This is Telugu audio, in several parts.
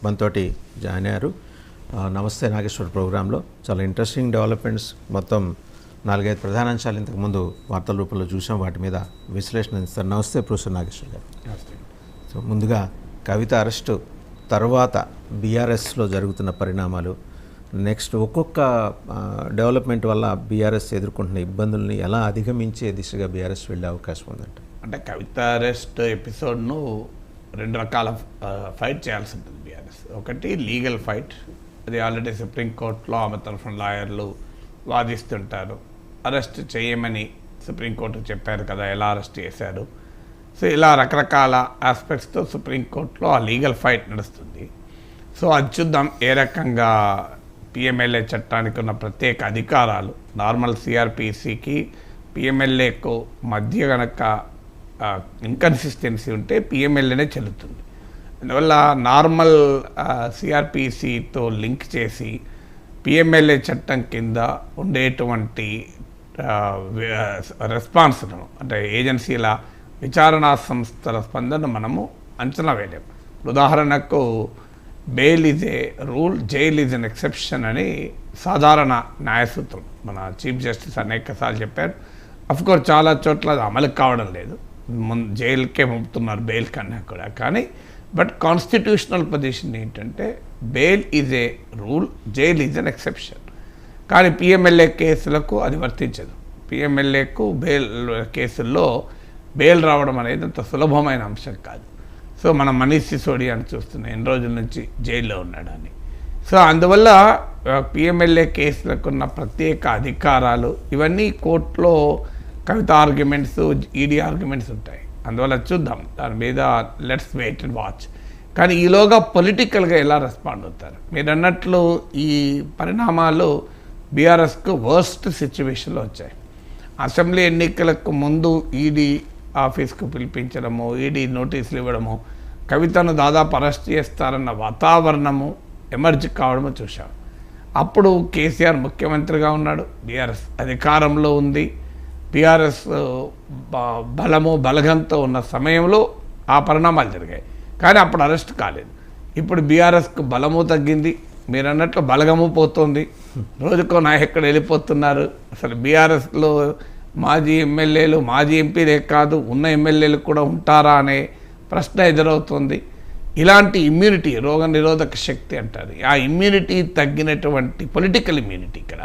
మనతోటి జాయిన్ అయ్యారు. నమస్తే నాగేశ్వర్ ప్రోగ్రాంలో చాలా ఇంట్రెస్టింగ్ డెవలప్మెంట్స్, మొత్తం 4-5 ప్రధాన అంశాలు ఇంతకుముందు వార్తల రూపంలో చూసాం. వాటి మీద విశ్లేషణ ఇస్తారు. నమస్తే ప్రొఫెసర్ నాగేశ్వర్ గారు. సో ముందుగా కవిత అరెస్టు తర్వాత బీఆర్ఎస్లో జరుగుతున్న పరిణామాలు, నెక్స్ట్ ఒక్కొక్క డెవలప్మెంట్ వల్ల బీఆర్ఎస్ ఎదుర్కొంటున్న ఇబ్బందుల్ని ఎలా అధిగమించే దిశగా బీఆర్ఎస్ వెళ్ళే అవకాశం ఉందంట. అంటే కవిత అరెస్ట్ ఎపిసోడ్ను 2 రకాల ఫైట్ చేయాల్సి ఉంటుంది బీఆర్ఎస్. ఒకటి లీగల్ ఫైట్, అది ఆల్రెడీ సుప్రీంకోర్టులో ఆమె తరఫున లాయర్లు వాదిస్తుంటారు. అరెస్ట్ చేయమని సుప్రీంకోర్టు చెప్పారు కదా, ఎలా అరెస్ట్ చేశారు. సో ఇలా రకరకాల ఆస్పెక్ట్స్తో సుప్రీంకోర్టులో ఆ లీగల్ ఫైట్ నడుస్తుంది. సో అది చూద్దాం ఏ రకంగా పిఎంఎల్ఏ చట్టానికి ఉన్న ప్రత్యేక అధికారాలు, నార్మల్ సిఆర్పిసికి పిఎంఎల్ఏకు మధ్య కనుక ఇన్కన్సిస్టెన్సీ ఉంటే పిఎంఎల్ఏనే చెల్లుతుంది. అందువల్ల నార్మల్ సిఆర్పిసితో లింక్ చేసి పిఎంఎల్ఏ చట్టం కింద ఉండేటువంటి రెస్పాన్స్ను, అంటే ఏజెన్సీల విచారణా సంస్థల స్పందన మనము అంచనా వేయలేం. ఉదాహరణకు bail is a rule, jail is an exception అని సాధారణ న్యాయసూత్రం మన చీఫ్ జస్టిస్ అనేకసార్లు చెప్పారు. అఫ్కోర్స్ చాలా చోట్ల అది అమలు కావడం లేదు, జైలుకే పంపుతున్నారు బెయిల్ కన్నా కూడా. కానీ బట్ కాన్స్టిట్యూషనల్ పొజిషన్ ఏంటంటే bail is a rule, jail is an exception. కానీ పిఎంఎల్ఏ కేసులకు అది వర్తించదు. పిఎంఎల్ఏకు బెయిల్ కేసుల్లో బెయిల్ రావడం అనేది అంత సులభమైన అంశం కాదు. సో మనం మనీష్ సిసోడియాని చూస్తున్నాం, ఎన్ని రోజుల నుంచి జైల్లో ఉన్నాడని. సో అందువల్ల పిఎంఎల్ఏ కేసులకు ఉన్న ప్రత్యేక అధికారాలు ఇవన్నీ కోర్టులో కవిత ఆర్గ్యుమెంట్స్, ఈడీ ఆర్గ్యుమెంట్స్ ఉంటాయి. అందువల్ల చూద్దాం, దాని మీద లెట్స్ వెయిట్ అండ్ వాచ్. కానీ ఈలోగా పొలిటికల్గా ఎలా రెస్పాండ్ అవుతారు? మీరు అన్నట్లు ఈ పరిణామాలు బీఆర్ఎస్కు వర్స్ట్ సిచ్యువేషన్లో వచ్చాయి. అసెంబ్లీ ఎన్నికలకు ముందు ఈడీ ఆఫీస్కు పిలిపించడము, ఈడీ నోటీసులు ఇవ్వడము, కవితను దాదాపు అరెస్ట్ చేస్తారన్న వాతావరణము ఎమర్జ్ కావడము చూశాం. అప్పుడు కేసీఆర్ ముఖ్యమంత్రిగా ఉన్నాడు, బీఆర్ఎస్ అధికారంలో ఉంది. బీఆర్ఎస్ బలము బలగంతో ఉన్న సమయంలో ఆ పరిణామాలు జరిగాయి. కానీ అప్పుడు అరెస్ట్ కాలేదు. ఇప్పుడు బీఆర్ఎస్కు బలము తగ్గింది, మీరు అన్నట్లు బలగము పోతుంది, రోజుకో నాయకుడు వెళ్ళిపోతున్నారు. అసలు బీఆర్ఎస్లో మాజీ ఎమ్మెల్యేలు, మాజీ ఎంపీలే కాదు, ఉన్న ఎమ్మెల్యేలు కూడా ఉంటారా అనే ప్రశ్న ఎదురవుతుంది. ఇలాంటి ఇమ్యూనిటీ, రోగ నిరోధక శక్తి అంటారు, ఆ ఇమ్యూనిటీ తగ్గినటువంటి పొలిటికల్ ఇమ్యూనిటీ ఇక్కడ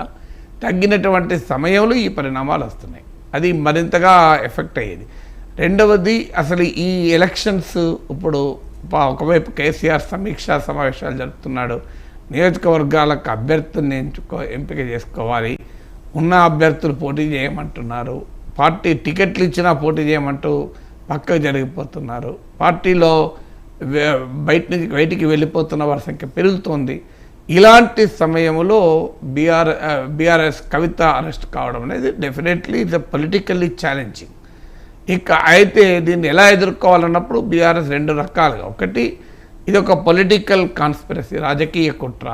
తగ్గినటువంటి సమయంలో ఈ పరిణామాలు వస్తున్నాయి. అది మరింతగా ఎఫెక్ట్ అయ్యేది. రెండవది, అసలు ఈ ఎలక్షన్స్ ఇప్పుడు ఒకవైపు కేసీఆర్ సమీక్షా సమావేశాలు జరుపుతున్నాడు, నియోజకవర్గాలకు అభ్యర్థుల్ని ఎంపిక చేసుకోవాలి, ఉన్న అభ్యర్థులు పోటీ చేయమంటున్నారు, పార్టీ టికెట్లు ఇచ్చినా పోటీ చేయమంటూ పక్కకు జరిగిపోతున్నారు, పార్టీలో బయటికి వెళ్ళిపోతున్న వారి సంఖ్య పెరుగుతోంది. ఇలాంటి సమయంలో బీఆర్ఎస్ కవిత అరెస్ట్ కావడం అనేది డెఫినెట్లీ ఇట్స్ పొలిటికల్లీ ఛాలెంజింగ్. ఇక అయితే దీన్ని ఎలా ఎదుర్కోవాలన్నప్పుడు బీఆర్ఎస్ 2 రకాలుగా, ఒకటి ఇది ఒక పొలిటికల్ కాన్స్పిరసీ, రాజకీయ కుట్ర,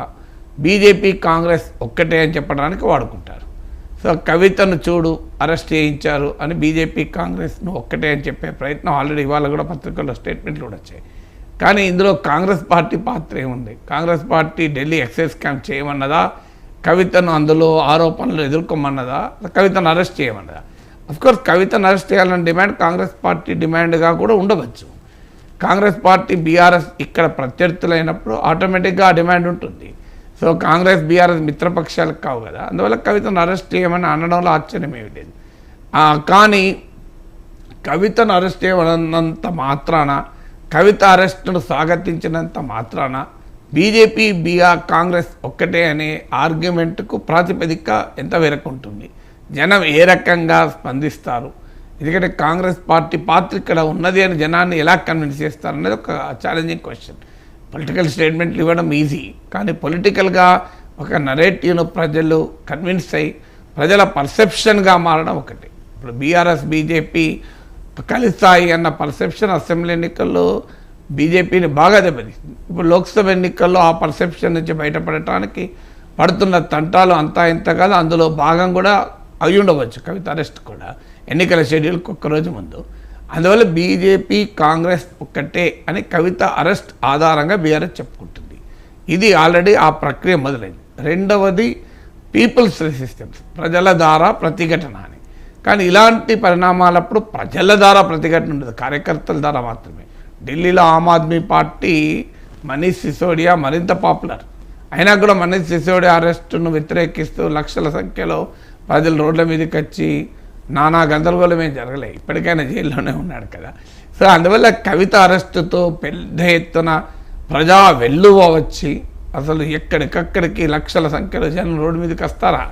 బీజేపీ కాంగ్రెస్ ఒక్కటే అని చెప్పడానికి వాడుకుంటారు. సో కవితను చూడు అరెస్ట్ చేయించారు అని బీజేపీ కాంగ్రెస్ను ఒక్కటే అని చెప్పే ప్రయత్నం ఆల్రెడీ ఇవాళ కూడా పత్రికల్లో స్టేట్మెంట్లు కూడా వచ్చాయి. కానీ ఇందులో కాంగ్రెస్ పార్టీ పాత్ర ఏముంది? కాంగ్రెస్ పార్టీ ఢిల్లీ ఎక్సైజ్ క్యాంప్ చేయమన్నదా, కవితను అందులో ఆరోపణలు ఎదుర్కోమన్నదా, కవితను అరెస్ట్ చేయమన్నదా? అఫ్కోర్స్ కవితను అరెస్ట్ చేయాలన్న డిమాండ్ కాంగ్రెస్ పార్టీ డిమాండ్గా కూడా ఉండవచ్చు. కాంగ్రెస్ పార్టీ బీఆర్ఎస్ ఇక్కడ ప్రత్యర్థులైనప్పుడు ఆటోమేటిక్గా ఆ డిమాండ్ ఉంటుంది. సో కాంగ్రెస్ బీఆర్ఎస్ మిత్రపక్షాలకు కావు కదా, అందువల్ల కవితను అరెస్ట్ చేయమని అనడంలో ఆశ్చర్యమేమి లేదు. కానీ కవితను అరెస్ట్ చేయమన్నంత మాత్రాన, కవిత అరెస్టును స్వాగతించినంత మాత్రాన బీజేపీ కాంగ్రెస్ ఒక్కటే అనే ఆర్గ్యుమెంట్కు ప్రాతిపదిక ఎంత మేరకు ఉంటుంది, జనం ఏ రకంగా స్పందిస్తారు, ఎందుకంటే కాంగ్రెస్ పార్టీ పాత్ర ఇక్కడ ఉన్నది అని జనాన్ని ఎలా కన్విన్స్ చేస్తారు అనేది ఒక ఛాలెంజింగ్ క్వశ్చన్. పొలిటికల్ స్టేట్మెంట్లు ఇవ్వడం ఈజీ, కానీ పొలిటికల్గా ఒక నరేటివ్ను ప్రజలు కన్విన్స్ అయ్యి ప్రజల పర్సెప్షన్గా మారడం ఒకటి. ఇప్పుడు బీఆర్ఎస్ బీజేపీ కలిస్తాయి అన్న పర్సెప్షన్ అసెంబ్లీ ఎన్నికల్లో బీజేపీని బాగా దెబ్బతీసింది. ఇప్పుడు లోక్సభ ఎన్నికల్లో ఆ పర్సెప్షన్ నుంచి బయటపడటానికి పడుతున్న తంటాలు అంతా ఇంత కాదు, అందులో భాగం కూడా అయి ఉండవచ్చు కవిత అరెస్ట్ కూడా, ఎన్నికల షెడ్యూల్కి ఒక్కరోజు ముందు. అందువల్ల బీజేపీ కాంగ్రెస్ ఒక్కటే అని కవిత అరెస్ట్ ఆధారంగా బీఆర్ఎస్ చెప్పుకుంటుంది. ఇది ఆల్రెడీ ఆ ప్రక్రియ మొదలైంది. రెండవది పీపుల్స్ రెసిస్టెన్స్, ప్రజల ద్వారా ప్రతిఘటన అని. కానీ ఇలాంటి పరిణామాలప్పుడు ప్రజల ద్వారా ప్రతిఘటన ఉండదు, కార్యకర్తల ద్వారా మాత్రమే. ఢిల్లీలో ఆమ్ ఆద్మీ పార్టీ మనీష్ సిసోడియా మరింత పాపులర్ అయినా కూడా మనీష్ సిసోడియా అరెస్టును వ్యతిరేకిస్తూ లక్షల సంఖ్యలో ప్రజలు రోడ్ల మీదకి వచ్చి నానా గందరగోళం ఏం జరగలేదు. ఇప్పటికైనా జైల్లోనే ఉన్నాడు కదా. సో అందువల్ల కవిత అరెస్టుతో పెద్ద ఎత్తున ప్రజా వెల్లువ వచ్చి అసలు ఎక్కడికక్కడికి లక్షల సంఖ్యలో జనం రోడ్డు మీదకి వస్తారా?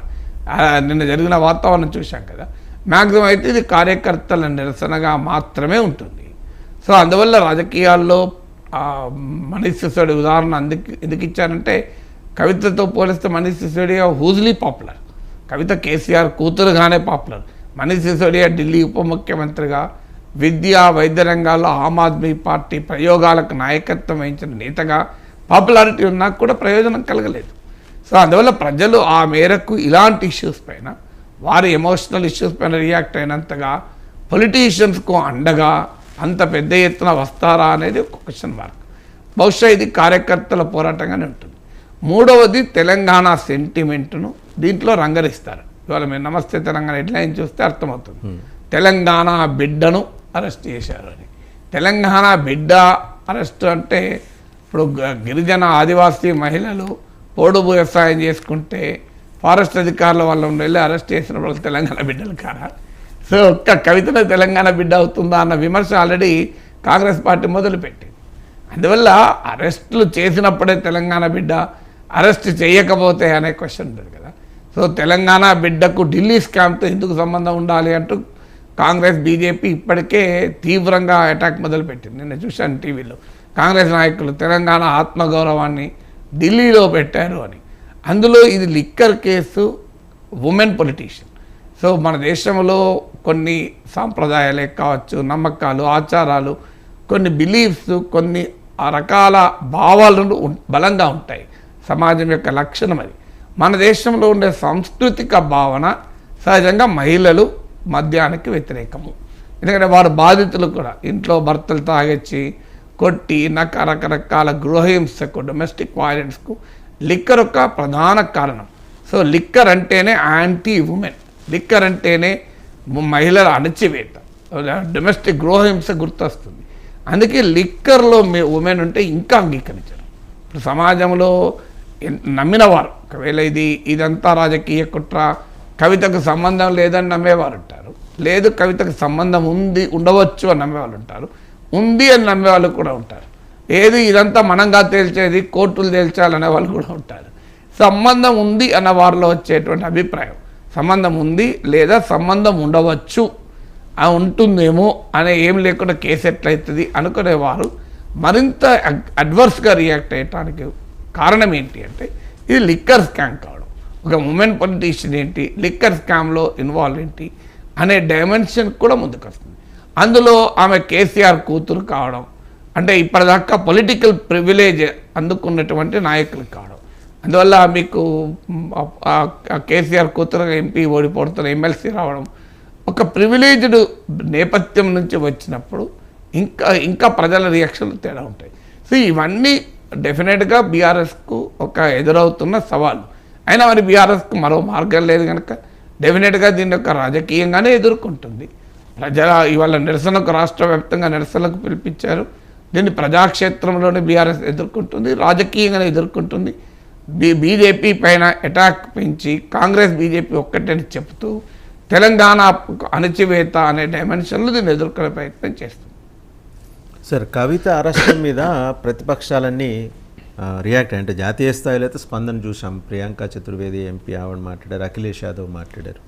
నిన్న జరిగిన వాతావరణం చూశాం కదా. మ్యాక్సిమం అయితే ఇది కార్యకర్తల నిరసనగా మాత్రమే ఉంటుంది. సో అందువల్ల రాజకీయాల్లో మనీష్ సిసోడియా ఉదాహరణ ఎందుకు ఇచ్చారంటే, కవితతో పోలిస్తే మనీష్ సిసోడియా హూజ్లీ పాపులర్. కవిత కేసీఆర్ కూతురుగానే పాపులర్. మనీష్ సిసోడియా ఢిల్లీ ఉప ముఖ్యమంత్రిగా, విద్యా వైద్య రంగాల్లో ఆమ్ ఆద్మీ పార్టీ ప్రయోగాలకు నాయకత్వం వహించిన నేతగా పాపులారిటీ ఉన్నా కూడా ప్రయోజనం కలగలేదు. సో అందువల్ల ప్రజలు ఆ మేరకు ఇలాంటి ఇష్యూస్ పైన, వారి ఎమోషనల్ ఇష్యూస్ పైన రియాక్ట్ అయినంతగా పొలిటీషియన్స్కు అండగా అంత పెద్ద ఎత్తున వస్తారా అనేది ఒక క్వశ్చన్ మార్క్. బహుశా ఇది కార్యకర్తల పోరాటంగానే ఉంటుంది. మూడవది తెలంగాణ సెంటిమెంట్ను దీంట్లో రంగరిస్తారు. ఇవాళ మీరు నమస్తే తెలంగాణ హెడ్లైన్ చూస్తే అర్థమవుతుంది. తెలంగాణ బిడ్డను అరెస్ట్ చేశారు అని. తెలంగాణ బిడ్డ అరెస్ట్ అంటే ఇప్పుడు గిరిజన ఆదివాసీ మహిళలు పోడు వ్యవసాయం చేసుకుంటే ఫారెస్ట్ అధికారుల వాళ్ళ వెళ్ళి అరెస్ట్ చేసినప్పుడు తెలంగాణ బిడ్డలు కారా? సో ఒక్క కవితలో తెలంగాణ బిడ్డ అవుతుందా అన్న విమర్శ ఆల్రెడీ కాంగ్రెస్ పార్టీ మొదలుపెట్టింది. అందువల్ల అరెస్టులు చేసినప్పుడే తెలంగాణ బిడ్డ, అరెస్ట్ చేయకపోతే అనే క్వశ్చన్ ఉంటుంది కదా. సో తెలంగాణ బిడ్డకు ఢిల్లీ స్కామ్తో ఎందుకు సంబంధం ఉండాలి అంటూ కాంగ్రెస్ బీజేపీ ఇప్పటికే తీవ్రంగా అటాక్ మొదలుపెట్టింది. నిన్న చూశాను టీవీలో కాంగ్రెస్ నాయకులు తెలంగాణ ఆత్మగౌరవాన్ని ఢిల్లీలో పెట్టారు అని. అందులో ఇది liquor case, women politician. So మన దేశంలో కొన్ని సాంప్రదాయాలే కావచ్చు, నమ్మకాలు, ఆచారాలు, కొన్ని బిలీఫ్స్, కొన్ని రకాల భావాలను బలంగా ఉంటాయి. సమాజం యొక్క లక్షణం అది. మన దేశంలో ఉండే సాంస్కృతిక భావన సహజంగా మహిళలు మద్యానికి వ్యతిరేకము. ఎందుకంటే వారు బాధితులు కూడా ఇంట్లో భర్తలు తాగొచ్చి కొట్టి రకరకాల గృహహింసకు, డొమెస్టిక్ వైలెన్స్కు లిక్కర్ ఒక ప్రధాన కారణం. సో లిక్కర్ అంటేనే యాంటీ ఉమెన్, లిక్కర్ అంటేనే మహిళల అణచివేత, డొమెస్టిక్ గృహహింస గుర్తొస్తుంది. అందుకే లిక్కర్లో ఉమెన్ ఉంటే ఇంకా అంగీకరించరు. ఇప్పుడు సమాజంలో నమ్మినవారు ఒకవేళ ఇదంతా రాజకీయ కుట్ర, కవితకు సంబంధం లేదని నమ్మేవారు ఉంటారు, లేదు కవితకు సంబంధం ఉండవచ్చు అని నమ్మేవాళ్ళు ఉంటారు, ఉంది అని నమ్మేవాళ్ళు కూడా ఉంటారు. ఏది ఇదంతా మనంగా తేల్చేది, కోర్టులు తేల్చాలనే వాళ్ళు కూడా ఉంటారు. సంబంధం ఉంది అన్న వారిలో వచ్చేటువంటి అభిప్రాయం, సంబంధం ఉంది లేదా సంబంధం ఉండవచ్చు, ఉంటుందేమో అనే ఏం లేకుండా కేసు ఎట్లయితుంది అనుకునేవారు మరింత అడ్వర్స్గా రియాక్ట్ అయ్యటానికి కారణం ఏంటి అంటే, ఇది లిక్కర్ స్కామ్ కావడం. ఒక ఉమెన్ పొలిటీషియన్ ఏంటి, లిక్కర్ స్కామ్లో ఇన్వాల్వ్ ఏంటి అనే డైమెన్షన్ కూడా ముందుకు వస్తుంది. అందులో ఆమె కేసీఆర్ కూతురు కావడం అంటే ఇప్పటిదాకా పొలిటికల్ ప్రివిలేజ్ అందుకున్నటువంటి నాయకులు కావడం. అందువల్ల మీకు కేసీఆర్ కూతురు ఎంపీ ఓడిపోతున్న ఎమ్మెల్సీ రావడం ఒక ప్రివిలేజ్డ్ నేపథ్యం నుంచి వచ్చినప్పుడు ఇంకా ప్రజల రియాక్షన్లు తేడా ఉంటాయి. సో ఇవన్నీ డెఫినెట్గా బీఆర్ఎస్కు ఒక ఎదురవుతున్న సవాలు. అయినా మరి బీఆర్ఎస్కు మరో మార్గం లేదు కనుక డెఫినెట్గా దీన్ని ఒక రాజకీయంగానే ఎదుర్కొంటుంది. ఇవాళ నిరసనకు రాష్ట్ర వ్యాప్తంగా నిరసనలకు పిలిపించారు. దీన్ని ప్రజాక్షేత్రంలోనే బీఆర్ఎస్ ఎదుర్కొంటుంది, రాజకీయంగానే ఎదుర్కొంటుంది. బీజేపీ పైన అటాక్ పెంచి కాంగ్రెస్ బీజేపీ ఒక్కటని చెప్తూ తెలంగాణ అణచివేత అనే డైమెన్షన్లో దీన్ని ఎదుర్కొనే ప్రయత్నం చేస్తుంది. సార్, కవిత అరెస్ట్ మీద ప్రతిపక్షాలన్నీ రియాక్ట్ అంటే జాతీయ స్థాయిలో అయితే స్పందన చూసాం. ప్రియాంక చతుర్వేది ఎంపీ ఆవిడ మాట్లాడారు, అఖిలేష్ యాదవ్ మాట్లాడారు.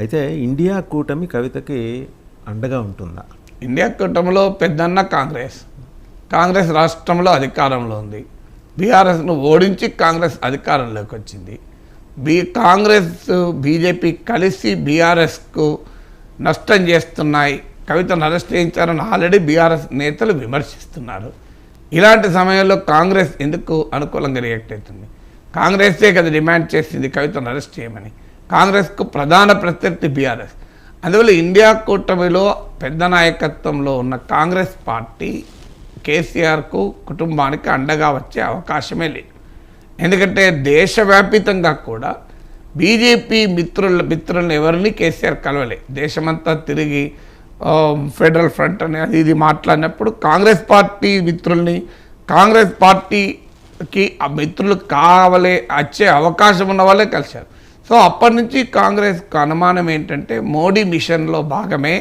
అయితే ఇండియా కూటమి కవితకి అండగా ఉంటుందా? ఇండియా కూటమిలో పెద్దన్న కాంగ్రెస్ రాష్ట్రంలో అధికారంలో ఉంది. బీఆర్ఎస్ను ఓడించి కాంగ్రెస్ అధికారంలోకి వచ్చింది. కాంగ్రెస్ బీజేపీ కలిసి బీఆర్ఎస్కు నష్టం చేస్తున్నాయి, కవితను అరెస్ట్ చేయించారని ఆల్రెడీ బీఆర్ఎస్ నేతలు విమర్శిస్తున్నారు. ఇలాంటి సమయంలో కాంగ్రెస్ ఎందుకు అనుకూలంగా రియాక్ట్ అవుతుంది? కాంగ్రెసే కదా డిమాండ్ చేసింది కవితను అరెస్ట్ చేయమని. కాంగ్రెస్కు ప్రధాన ప్రత్యర్థి బీఆర్ఎస్. అందువల్ల ఇండియా కూటమిలో పెద్ద నాయకత్వంలో ఉన్న కాంగ్రెస్ పార్టీ కేసీఆర్కు కుటుంబానికి అండగా వచ్చే అవకాశమే లేదు. ఎందుకంటే దేశవ్యాపితంగా కూడా బీజేపీ మిత్రులను ఎవరిని కేసీఆర్ కలవలే. దేశమంతా తిరిగి ఫెడరల్ ఫ్రంట్ అని అది ఇది మాట్లాడినప్పుడు కాంగ్రెస్ పార్టీ మిత్రుల్ని, కాంగ్రెస్ పార్టీకి ఆ మిత్రులు కావలే వచ్చే అవకాశం ఉన్న వాళ్ళే కలిశారు. సో అప్పటి నుంచి కాంగ్రెస్కు అనుమానం ఏంటంటే మోడీ మిషన్లో భాగమే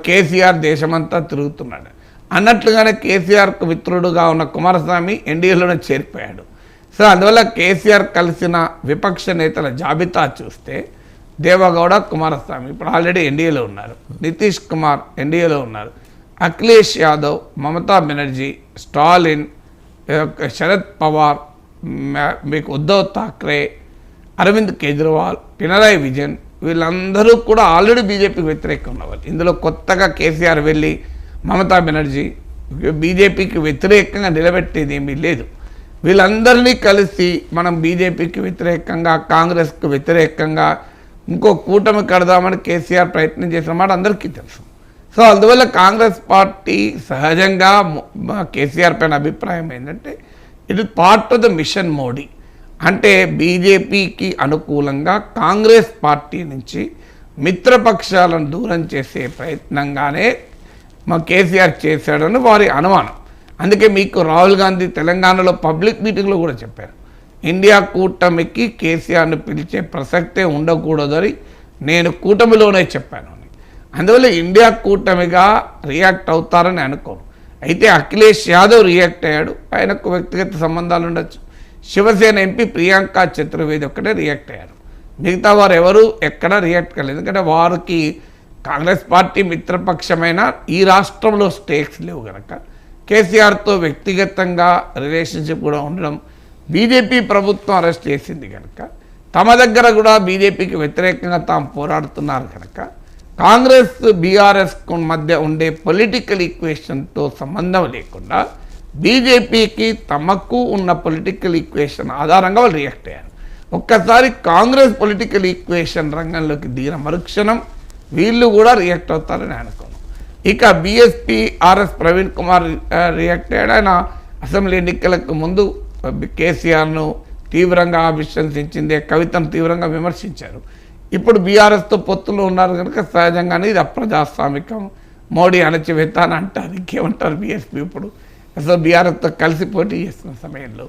కేసీఆర్ దేశమంతా తిరుగుతున్నాడు అన్నట్లుగానే కేసీఆర్కు మిత్రుడుగా ఉన్న కుమారస్వామి ఎన్డీఏలోనే చేరిపోయాడు. సో అందువల్ల కేసీఆర్ కలిసిన విపక్ష నేతల జాబితా చూస్తే దేవగౌడ, కుమారస్వామి ఇప్పుడు ఆల్రెడీ ఎన్డీఏలో ఉన్నారు, నితీష్ కుమార్ ఎన్డీఏలో ఉన్నారు, అఖిలేష్ యాదవ్, మమతా బెనర్జీ, స్టాలిన్, శరద్ పవార్, మీకు ఉద్ధవ్ థాక్రే, అరవింద్ కేజ్రీవాల్, పినరాయి విజయన్ వీళ్ళందరూ కూడా ఆల్రెడీ బీజేపీకి వ్యతిరేకంగా ఉన్నవాళ్ళు. ఇందులో కొత్తగా కేసీఆర్ వెళ్ళి మమతా బెనర్జీ బీజేపీకి వ్యతిరేకంగా నిలబెట్టేది ఏమీ లేదు. వీళ్ళందరినీ కలిసి మనం బీజేపీకి వ్యతిరేకంగా, కాంగ్రెస్కు వ్యతిరేకంగా ఇంకో కూటమి కడదామని కేసీఆర్ ప్రయత్నం చేసిన మాట అందరికీ తెలుసు. సో అందువల్ల కాంగ్రెస్ పార్టీ సహజంగా కేసీఆర్ పైన అభిప్రాయం ఏంటంటే it is part of the mission Modi. అంటే బీజేపీకి అనుకూలంగా కాంగ్రెస్ పార్టీ నుంచి మిత్రపక్షాలను దూరం చేసే ప్రయత్నంగానే మా కేసీఆర్ చేశాడని వారి అనుమానం. అందుకే మీకు రాహుల్ గాంధీ తెలంగాణలో పబ్లిక్ మీటింగ్లో కూడా చెప్పారు, ఇండియా కూటమికి కేసీఆర్ను పిలిచే ప్రసక్తే ఉండకూడదని నేను కూటమిలోనే చెప్పాను అని. అందువల్ల ఇండియా కూటమిగా రియాక్ట్ అవుతారని అనుకోను. అయితే అఖిలేష్ యాదవ్ రియాక్ట్ అయ్యాడు, ఆయనకు వ్యక్తిగత సంబంధాలు ఉండొచ్చు. శివసేన ఎంపీ ప్రియాంక చతుర్వేది ఒక్కటే రియాక్ట్ అయ్యారు, మిగతా వారు ఎవరు ఎక్కడా రియాక్ట్ కాలేదు. ఎందుకంటే వారికి కాంగ్రెస్ పార్టీ మిత్రపక్షమైన ఈ రాష్ట్రంలో స్టేక్స్ లేవు కనుక, కేసీఆర్తో వ్యక్తిగతంగా రిలేషన్షిప్ కూడా ఉండడం, బీజేపీ ప్రభుత్వం అరెస్ట్ చేసింది కనుక, తమ దగ్గర కూడా బీజేపీకి వ్యతిరేకంగా తాము పోరాడుతున్నారు కనుక, కాంగ్రెస్ బీఆర్ఎస్ మధ్య ఉండే పొలిటికల్ ఈక్వేషన్తో సంబంధం లేకుండా బీజేపీకి తమకు ఉన్న పొలిటికల్ ఈక్వేషన్ ఆధారంగా వాళ్ళు రియాక్ట్ అయ్యారు. ఒక్కసారి కాంగ్రెస్ పొలిటికల్ ఈక్వేషన్ రంగంలోకి దిగిన మరుక్షణం వీళ్ళు కూడా రియాక్ట్ అవుతారని అనుకోను. ఇక BSP RS Praveen Kumar react అయ్యాడు. ఆయన అసెంబ్లీ ఎన్నికలకు ముందు కేసీఆర్ను తీవ్రంగా అభిశంసించిందే, కవితను తీవ్రంగా విమర్శించారు. ఇప్పుడు బీఆర్ఎస్తో పొత్తులో ఉన్నారు కనుక సహజంగానే ఇది అప్రజాస్వామికం, మోడీ అణచివేత అని అంటారు. ఇంకేమంటారు బీఎస్పీ ఇప్పుడు అసలు బీఆర్ఎస్తో కలిసి పోటీ చేస్తున్న సమయంలో.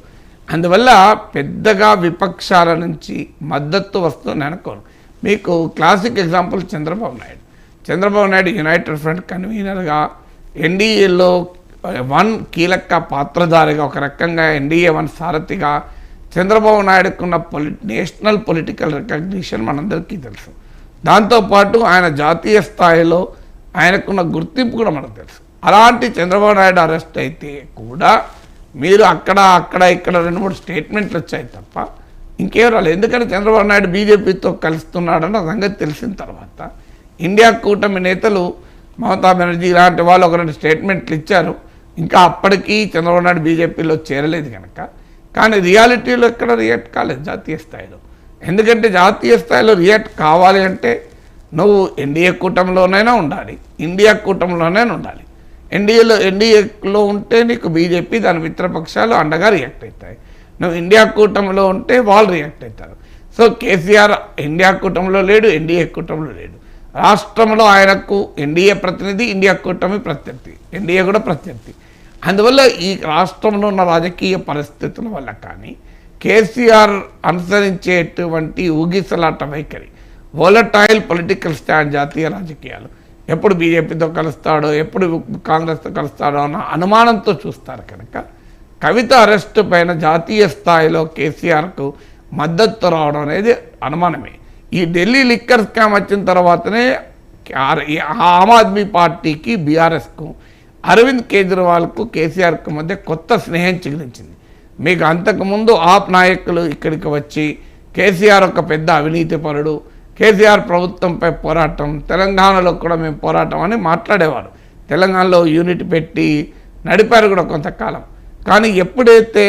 అందువల్ల పెద్దగా విపక్షాల నుంచి మద్దతు వస్తుందని అనుకోను. మీకు classic example Chandrababu Naidu United Front కన్వీనర్గా, ఎన్డీఏలో కీలక పాత్రధారిగా, ఒక రకంగా ఎన్డీఏ సారథిగా చంద్రబాబు నాయుడుకున్న నేషనల్ పొలిటికల్ రికగ్నిషన్ మనందరికీ తెలుసు. దాంతోపాటు ఆయన జాతీయ స్థాయిలో ఆయనకున్న గుర్తింపు కూడా మనకు తెలుసు. అలాంటి చంద్రబాబు నాయుడు అరెస్ట్ అయితే కూడా మీరు అక్కడ ఇక్కడ 2-3 స్టేట్మెంట్లు వచ్చాయి తప్ప ఇంకేం రాలేదు. ఎందుకంటే చంద్రబాబు నాయుడు బీజేపీతో కలుస్తున్నాడన్న సంగతి తెలిసిన తర్వాత ఇండియా కూటమి నేతలు మమతా బెనర్జీ ఇలాంటి వాళ్ళు 1-2 స్టేట్మెంట్లు ఇచ్చారు. ఇంకా అప్పటికీ చంద్రబాబు నాయుడు బీజేపీలో చేరలేదు కనుక, కానీ రియాలిటీలో ఎక్కడ రియాక్ట్ కాలేదు జాతీయ స్థాయిలో. ఎందుకంటే జాతీయ స్థాయిలో రియాక్ట్ కావాలి అంటే నువ్వు ఎన్డీఏ కూటమిలోనైనా ఉండాలి, ఇండియా కూటమిలోనైనా ఉండాలి. ఎన్డీఏలో ఉంటే నీకు బీజేపీ దాని మిత్రపక్షాలు అండగా రియాక్ట్ అవుతాయి. నువ్వు ఇండియా కూటమిలో ఉంటే వాళ్ళు రియాక్ట్ అవుతారు. సో కేసీఆర్ ఇండియా కూటమిలో లేడు, ఎన్డీఏ కూటమిలో లేడు. రాష్ట్రంలో ఆయనకు ఎన్డీఏ ప్రతినిధి, ఇండియా కూటమి ప్రత్యర్థి, ఎన్డీఏ కూడా ప్రత్యర్థి. అందువల్ల ఈ రాష్ట్రంలో ఉన్న రాజకీయ పరిస్థితుల వల్ల కానీ కేసీఆర్ అనుసరించేటువంటి ఊగిసలాట వైఖరి, వోలటైల్ పొలిటికల్ స్టాండ్ జాతీయ రాజకీయాలు, ఎప్పుడు బీజేపీతో కలుస్తాడో, ఎప్పుడు కాంగ్రెస్తో కలుస్తాడో అన్న అనుమానంతో చూస్తారు కనుక కవిత అరెస్టు పైన జాతీయ స్థాయిలో కేసీఆర్కు మద్దతు రావడం అనేది అనుమానమే. ఈ ఢిల్లీ లిక్కర్ స్కామ్ వచ్చిన తర్వాతనే ఆమ్ ఆద్మీ పార్టీకి, బీఆర్ఎస్కు, అరవింద్ కేజ్రీవాల్కు, కేసీఆర్కు మధ్య కొత్త స్నేహం చిగురించింది. మీకు అంతకుముందు ఆప్ నాయకులు ఇక్కడికి వచ్చి కేసీఆర్ ఒక పెద్ద అవినీతిపరుడు, కేసీఆర్ ప్రభుత్వంపై పోరాటం, తెలంగాణలో కూడా మేము పోరాటం అని మాట్లాడేవారు. తెలంగాణలో యూనిట్ పెట్టి నడిపారు కూడా కొంతకాలం. కానీ ఎప్పుడైతే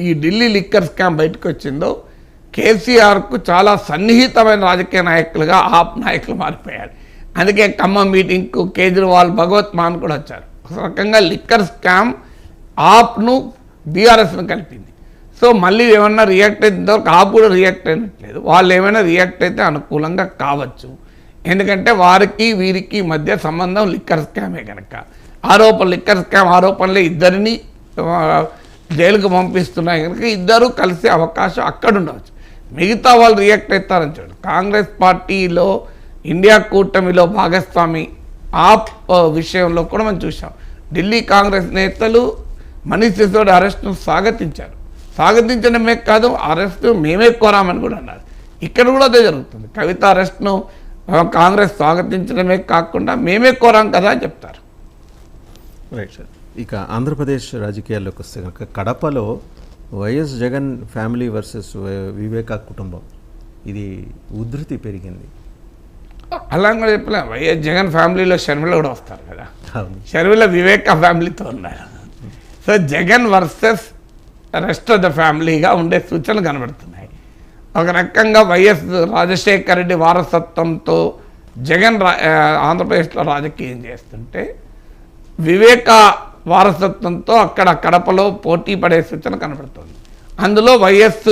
ఈ ఢిల్లీ లిక్కర్ స్కామ్ బయటకు వచ్చిందో కేసీఆర్కు చాలా సన్నిహితమైన రాజకీయ నాయకులుగా ఆప్ నాయకులు మారిపోయారు. అందుకే ఖమ్మం మీటింగ్కు కేజ్రీవాల్, భగవత్ మాన్ కూడా వచ్చారు. ఒక రకంగా లిక్కర్ స్కామ్ ఆప్ను, బీఆర్ఎస్ను కలిపింది. సో మళ్ళీ ఏమన్నా రియాక్ట్ అయితే కాపు కూడా రియాక్ట్ అయినట్లేదు. వాళ్ళు ఏమైనా రియాక్ట్ అయితే అనుకూలంగా కావచ్చు. ఎందుకంటే వారికి వీరికి మధ్య సంబంధం లిక్కర్ స్కామే కనుక లిక్కర్ స్కామ్ ఆరోపణలే ఇద్దరిని జైలుకు పంపిస్తున్నాయి కనుక ఇద్దరు కలిసే అవకాశం అక్కడ ఉండవచ్చు. మిగతా వాళ్ళు రియాక్ట్ అవుతారని చూడండి. కాంగ్రెస్ పార్టీలో ఇండియా కూటమిలో భాగస్వామి ఆ విషయంలో కూడా మనం చూసాం. ఢిల్లీ కాంగ్రెస్ నేతలు మనీష్ సిసోడియా అరెస్ట్ను స్వాగతించడమే కాదు, అరెస్టు మేమే కోరామని కూడా అన్నారు. ఇక్కడ కూడా అదే జరుగుతుంది. కవిత అరెస్ట్ను కాంగ్రెస్ స్వాగతించడమే కాకుండా మేమే కోరాం కదా అని చెప్తారు. Right sir. ఇక ఆంధ్రప్రదేశ్ రాజకీయాల్లోకి వస్తే కనుక కడపలో YS Jagan family versus Viveka కుటుంబం ఇది ఉధృతి పెరిగింది. అలా కూడా చెప్పలే. వైఎస్ జగన్ ఫ్యామిలీలో షర్మిల కూడా వస్తారు కదా. షర్మిల వివేకా ఫ్యామిలీతో ఉన్నారు. So Jagan versus rest of the ఫ్యామిలీగా ఉండే సూచనలు కనబడుతున్నాయి. ఒక రకంగా వైఎస్ రాజశేఖర రెడ్డి వారసత్వంతో జగన్ ఆంధ్రప్రదేశ్లో రాజకీయం చేస్తుంటే వివేక వారసత్వంతో అక్కడ కడపలో పోటీ పడే సూచన కనబడుతుంది. అందులో వైఎస్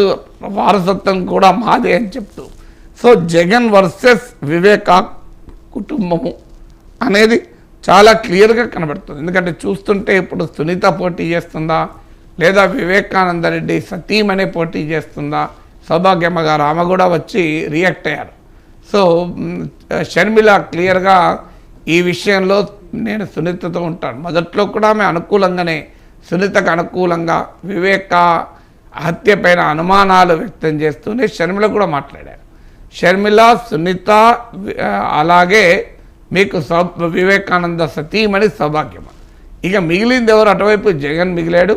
వారసత్వం కూడా మాదే అని చెప్తూ సో జగన్ వర్సెస్ వివేక కుటుంబము అనేది చాలా క్లియర్గా కనబడుతుంది. ఎందుకంటే చూస్తుంటే ఇప్పుడు సునీత పోటీ చేస్తుందా లేదా వివేకానందరెడ్డి సతీమనే పోటీ చేస్తుందా, సౌభాగ్యమ్మ గారు ఆమె కూడా వచ్చి రియాక్ట్ అయ్యారు. సో షర్మిల క్లియర్గా ఈ విషయంలో నేను సునీతతో ఉంటాను. మొదట్లో కూడా ఆమె అనుకూలంగానే సునీతకు అనుకూలంగా వివేక హత్య పైన అనుమానాలు వ్యక్తం చేస్తూనే షర్మిల కూడా మాట్లాడారు. షర్మిల, సునీత, అలాగే మీకు వివేకానంద సతీమణి సౌభాగ్యమ్మ. ఇక మిగిలింది ఎవరు? అటువైపు జగన్ మిగిలాడు.